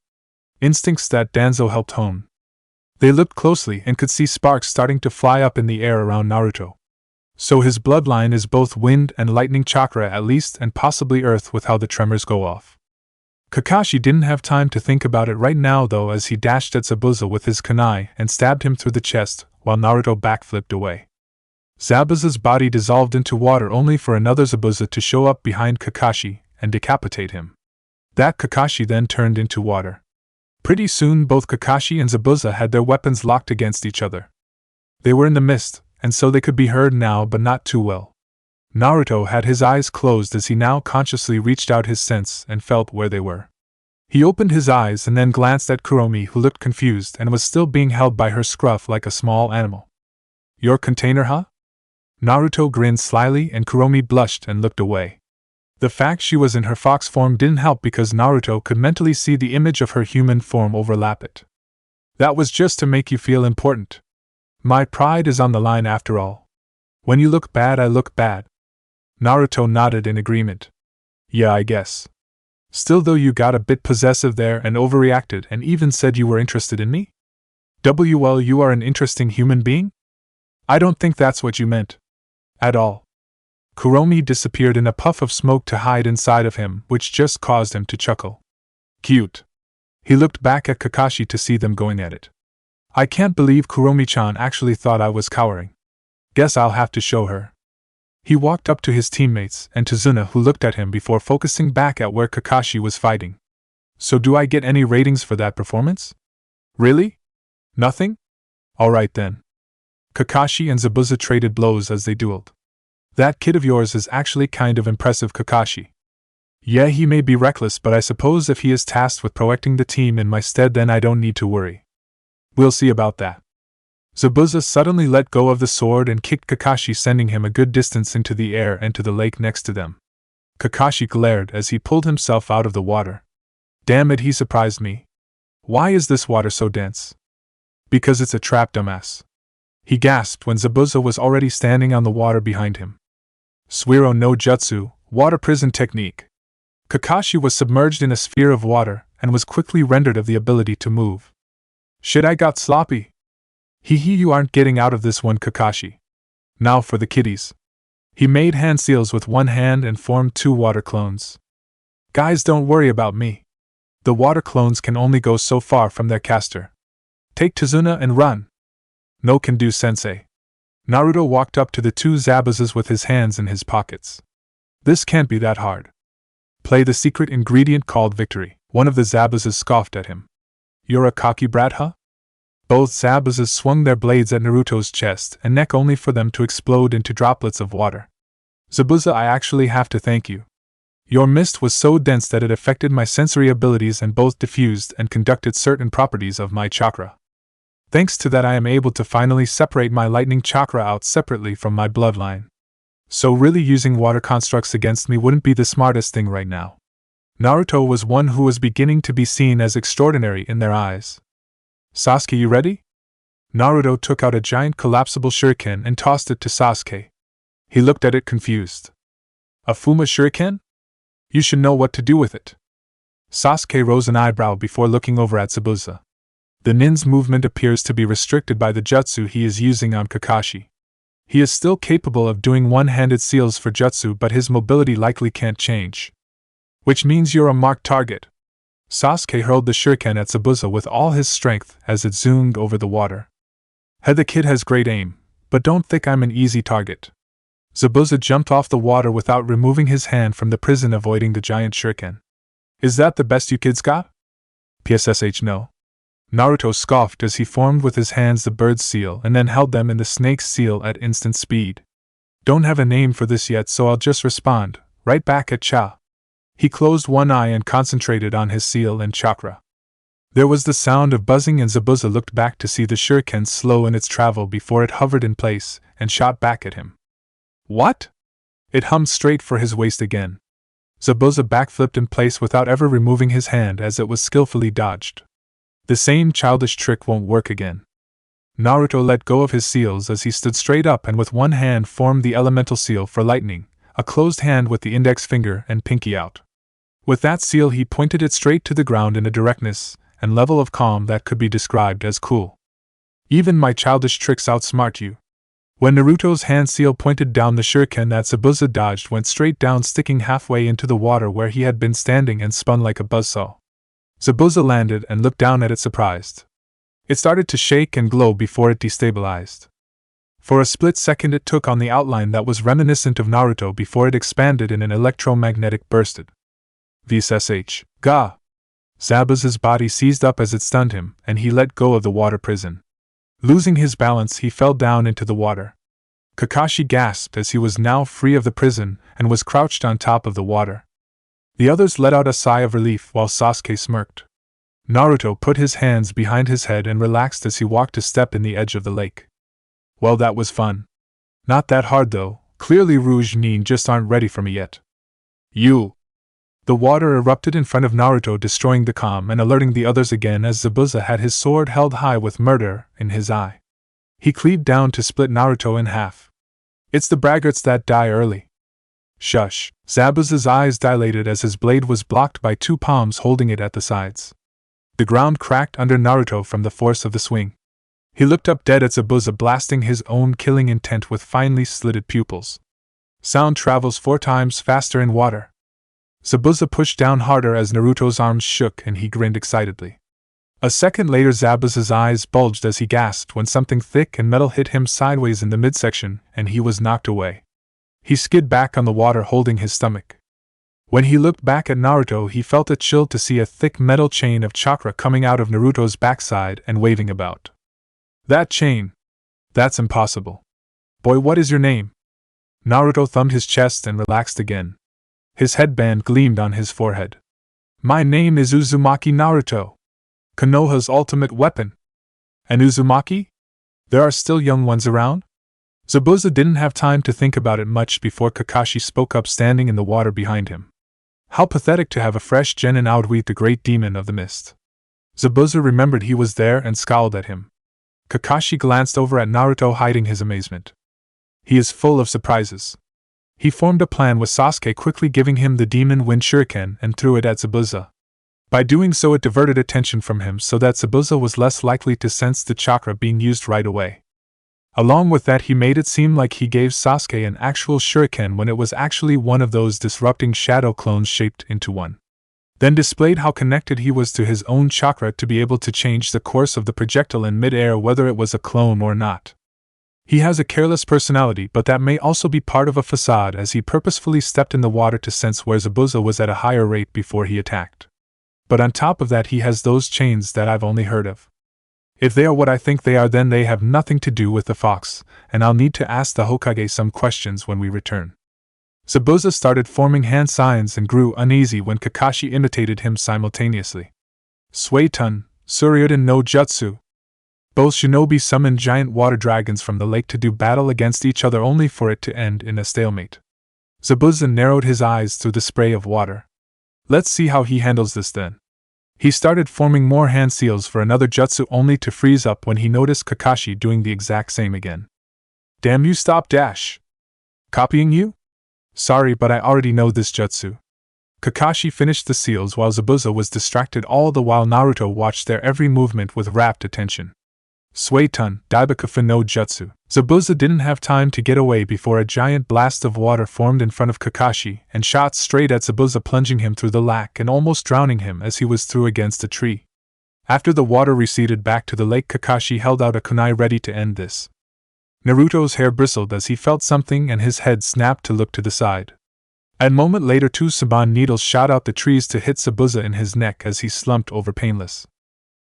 Instincts that Danzo helped hone. They looked closely and could see sparks starting to fly up in the air around Naruto. So his bloodline is both wind and lightning chakra at least, and possibly earth with how the tremors go off. Kakashi didn't have time to think about it right now though, as he dashed at Zabuza with his kunai and stabbed him through the chest, while Naruto backflipped away. Zabuza's body dissolved into water only for another Zabuza to show up behind Kakashi and decapitate him. That Kakashi then turned into water. Pretty soon both Kakashi and Zabuza had their weapons locked against each other. They were in the mist, and so they could be heard now but not too well. Naruto had his eyes closed as he now consciously reached out his sense and felt where they were. He opened his eyes and then glanced at Kuromi, who looked confused and was still being held by her scruff like a small animal. "Your container, huh?" Naruto grinned slyly and Kuromi blushed and looked away. The fact she was in her fox form didn't help because Naruto could mentally see the image of her human form overlap it. "That was just to make you feel important. My pride is on the line after all. When you look bad, I look bad." Naruto nodded in agreement. "Yeah, I guess. Still though, you got a bit possessive there and overreacted and even said you were interested in me? Well, you are an interesting human being? I don't think that's what you meant. At all." Kuromi disappeared in a puff of smoke to hide inside of him, which just caused him to chuckle. "Cute." He looked back at Kakashi to see them going at it. "I can't believe Kuromi-chan actually thought I was cowering. Guess I'll have to show her." He walked up to his teammates and to Zuna, who looked at him before focusing back at where Kakashi was fighting. "So do I get any ratings for that performance? Really? Nothing? Alright then." Kakashi and Zabuza traded blows as they dueled. "That kid of yours is actually kind of impressive, Kakashi. Yeah, he may be reckless, but I suppose if he is tasked with protecting the team in my stead, then I don't need to worry. We'll see about that." Zabuza suddenly let go of the sword and kicked Kakashi, sending him a good distance into the air and to the lake next to them. Kakashi glared as he pulled himself out of the water. "Damn it, he surprised me. Why is this water so dense?" "Because it's a trap, dumbass," he gasped when Zabuza was already standing on the water behind him. "Suiro no Jutsu, water prison technique." Kakashi was submerged in a sphere of water and was quickly rendered of the ability to move. "Shit, I got sloppy. Hee, you aren't getting out of this one, Kakashi. Now for the kiddies." He made hand seals with one hand and formed two water clones. "Guys, don't worry about me. The water clones can only go so far from their caster. Take Tazuna and run." "No can do, sensei." Naruto walked up to the two Zabuzas with his hands in his pockets. "This can't be that hard. Play the secret ingredient called victory." One of the Zabuzas scoffed at him. "You're a cocky brat, huh?" Both Zabuzas swung their blades at Naruto's chest and neck only for them to explode into droplets of water. "Zabuza, I actually have to thank you. Your mist was so dense that it affected my sensory abilities and both diffused and conducted certain properties of my chakra. Thanks to that, I am able to finally separate my lightning chakra out separately from my bloodline. So really, using water constructs against me wouldn't be the smartest thing right now." Naruto was one who was beginning to be seen as extraordinary in their eyes. "Sasuke, you ready?" Naruto took out a giant collapsible shuriken and tossed it to Sasuke. He looked at it confused. "A Fuma shuriken? You should know what to do with it." Sasuke rose an eyebrow before looking over at Zabuza. The nin's movement appears to be restricted by the jutsu he is using on Kakashi. He is still capable of doing one-handed seals for jutsu, but his mobility likely can't change. "Which means you're a marked target." Sasuke hurled the shuriken at Zabuza with all his strength as it zoomed over the water. "The kid has great aim, but don't think I'm an easy target." Zabuza jumped off the water without removing his hand from the prison, avoiding the giant shuriken. "Is that the best you kids got?" "PSSH, no." Naruto scoffed as he formed with his hands the bird's seal and then held them in the snake's seal at instant speed. "Don't have a name for this yet, so I'll just respond right back at Cha." He closed one eye and concentrated on his seal and chakra. There was the sound of buzzing and Zabuza looked back to see the shuriken slow in its travel before it hovered in place and shot back at him. "What?" It hummed straight for his waist again. Zabuza backflipped in place without ever removing his hand as it was skillfully dodged. The same childish trick won't work again. Naruto let go of his seals as he stood straight up and with one hand formed the elemental seal for lightning, a closed hand with the index finger and pinky out. With that seal he pointed it straight to the ground in a directness and level of calm that could be described as cool. Even my childish tricks outsmart you. When Naruto's hand seal pointed down, the shuriken that Zabuza dodged went straight down, sticking halfway into the water where he had been standing, and spun like a buzzsaw. Zabuza landed and looked down at it surprised. It started to shake and glow before it destabilized. For a split second it took on the outline that was reminiscent of Naruto before it expanded in an electromagnetic bursted. VSSH. Ga! Zabuza's body seized up as it stunned him, and he let go of the water prison. Losing his balance, he fell down into the water. Kakashi gasped as he was now free of the prison and was crouched on top of the water. The others let out a sigh of relief while Sasuke smirked. Naruto put his hands behind his head and relaxed as he walked a step in the edge of the lake. Well, that was fun. Not that hard though, clearly Rouge Nin just aren't ready for me yet. You! The water erupted in front of Naruto, destroying the calm and alerting the others again as Zabuza had his sword held high with murder in his eye. He cleaved down to split Naruto in half. It's the braggarts that die early. Shush! Zabuza's eyes dilated as his blade was blocked by two palms holding it at the sides. The ground cracked under Naruto from the force of the swing. He looked up dead at Zabuza, blasting his own killing intent with finely slitted pupils. Sound travels 4 times faster in water. Zabuza pushed down harder as Naruto's arms shook and he grinned excitedly. A second later, Zabuza's eyes bulged as he gasped when something thick and metal hit him sideways in the midsection and he was knocked away. He skid back on the water holding his stomach. When he looked back at Naruto, he felt a chill to see a thick metal chain of chakra coming out of Naruto's backside and waving about. That chain? That's impossible. Boy, what is your name? Naruto thumbed his chest and relaxed again. His headband gleamed on his forehead. My name is Uzumaki Naruto. Konoha's ultimate weapon. And Uzumaki? There are still young ones around? Zabuza didn't have time to think about it much before Kakashi spoke up, standing in the water behind him. How pathetic to have a fresh genin outwit the great demon of the mist. Zabuza remembered he was there and scowled at him. Kakashi glanced over at Naruto, hiding his amazement. He is full of surprises. He formed a plan with Sasuke, quickly giving him the demon wind shuriken and threw it at Zabuza. By doing so, it diverted attention from him so that Zabuza was less likely to sense the chakra being used right away. Along with that, he made it seem like he gave Sasuke an actual shuriken when it was actually one of those disrupting shadow clones shaped into one. Then displayed how connected he was to his own chakra to be able to change the course of the projectile in mid-air, whether it was a clone or not. He has a careless personality, but that may also be part of a facade, as he purposefully stepped in the water to sense where Zabuza was at a higher rate before he attacked. But on top of that, he has those chains that I've only heard of. If they are what I think they are, then they have nothing to do with the fox, and I'll need to ask the Hokage some questions when we return. Zabuza started forming hand signs and grew uneasy when Kakashi imitated him simultaneously. Suiton, Suryuden no Jutsu. Both shinobi summoned giant water dragons from the lake to do battle against each other, only for it to end in a stalemate. Zabuza narrowed his eyes through the spray of water. Let's see how he handles this then. He started forming more hand seals for another jutsu, only to freeze up when he noticed Kakashi doing the exact same again. Damn you, stop dash! Copying you? Sorry, but I already know this jutsu. Kakashi finished the seals while Zabuza was distracted, all the while Naruto watched their every movement with rapt attention. Suiton, Daibakufu no Jutsu. Zabuza didn't have time to get away before a giant blast of water formed in front of Kakashi and shot straight at Zabuza, plunging him through the lack and almost drowning him as he was through against a tree. After the water receded back to the lake, Kakashi held out a kunai ready to end this. Naruto's hair bristled as he felt something and his head snapped to look to the side. A moment later, 2 Saban needles shot out the trees to hit Zabuza in his neck as he slumped over painless.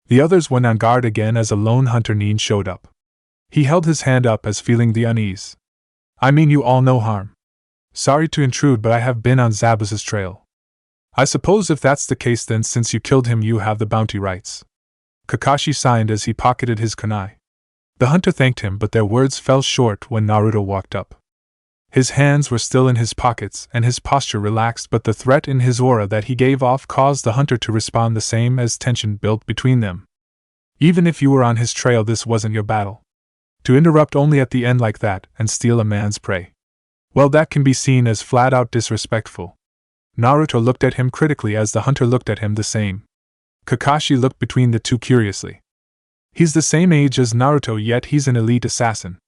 The others went on guard again as a lone hunter Nin showed up. He held his hand up as feeling the unease. I mean you all no harm. Sorry to intrude, but I have been on Zabuza's trail. I suppose if that's the case, then since you killed him you have the bounty rights. Kakashi signed as he pocketed his kunai. The hunter thanked him, but their words fell short when Naruto walked up. His hands were still in his pockets and his posture relaxed, but the threat in his aura that he gave off caused the hunter to respond the same as tension built between them. Even if you were on his trail, this wasn't your battle. To interrupt only at the end like that and steal a man's prey. Well, that can be seen as flat-out disrespectful. Naruto looked at him critically as the hunter looked at him the same. Kakashi looked between the two curiously. He's the same age as Naruto, yet he's an elite assassin.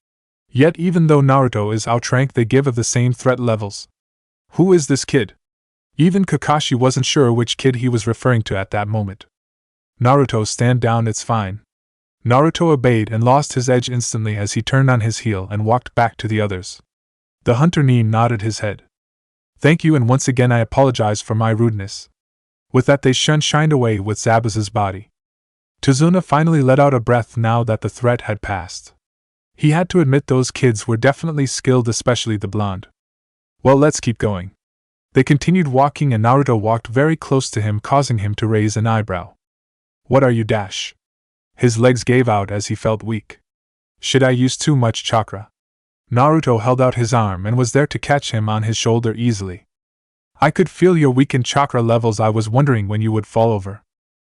Yet even though Naruto is outranked, they give of the same threat levels. Who is this kid? Even Kakashi wasn't sure which kid he was referring to at that moment. Naruto, stand down, it's fine. Naruto obeyed and lost his edge instantly as he turned on his heel and walked back to the others. The hunter nodded his head. Thank you, and once again I apologize for my rudeness. With that they shined away with Zabuza's body. Tazuna finally let out a breath now that the threat had passed. He had to admit those kids were definitely skilled, especially the blonde. Well, let's keep going. They continued walking and Naruto walked very close to him, causing him to raise an eyebrow. What are you, Dash? His legs gave out as he felt weak. Should I use too much chakra? Naruto held out his arm and was there to catch him on his shoulder easily. I could feel your weakened chakra levels. I was wondering when you would fall over.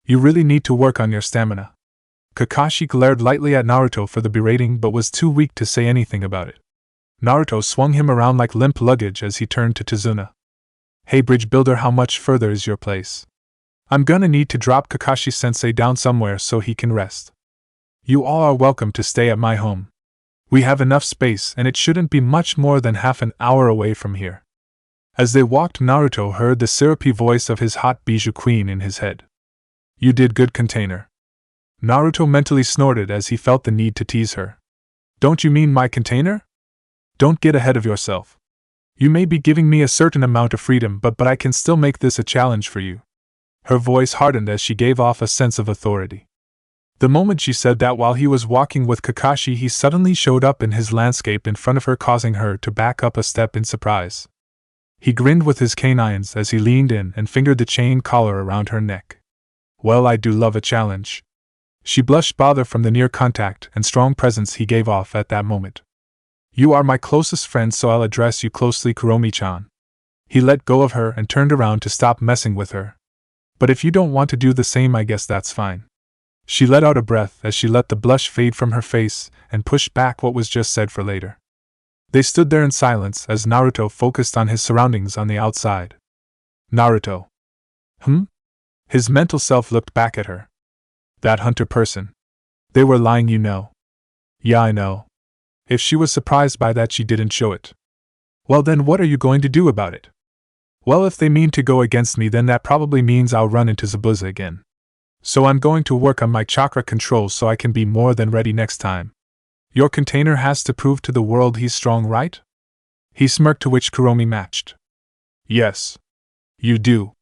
You really need to work on your stamina. Kakashi glared lightly at Naruto for the berating but was too weak to say anything about it. Naruto swung him around like limp luggage as he turned to Tazuna. Hey bridge builder, how much further is your place? I'm gonna need to drop Kakashi-sensei down somewhere so he can rest. You all are welcome to stay at my home. We have enough space and it shouldn't be much more than half an hour away from here. As they walked, Naruto heard the syrupy voice of his hot bijou queen in his head. You did good, container. Naruto mentally snorted as he felt the need to tease her. Don't you mean my container? Don't get ahead of yourself. You may be giving me a certain amount of freedom, but I can still make this a challenge for you. Her voice hardened as she gave off a sense of authority. The moment she said that, while he was walking with Kakashi, he suddenly showed up in his landscape in front of her, causing her to back up a step in surprise. He grinned with his canines as he leaned in and fingered the chain collar around her neck. Well, I do love a challenge. She blushed, bothered from the near contact and strong presence he gave off at that moment. You are my closest friend, so I'll address you closely, Kuromi-chan. He let go of her and turned around to stop messing with her. But if you don't want to do the same, I guess that's fine. She let out a breath as she let the blush fade from her face and pushed back what was just said for later. They stood there in silence as Naruto focused on his surroundings on the outside. Naruto. His mental self looked back at her. That hunter person. They were lying, you know. Yeah, I know. If she was surprised by that, she didn't show it. Well, then what are you going to do about it? Well, if they mean to go against me, then that probably means I'll run into Zabuza again. So I'm going to work on my chakra control so I can be more than ready next time. Your container has to prove to the world he's strong, right? He smirked, to which Kuromi matched. Yes. You do.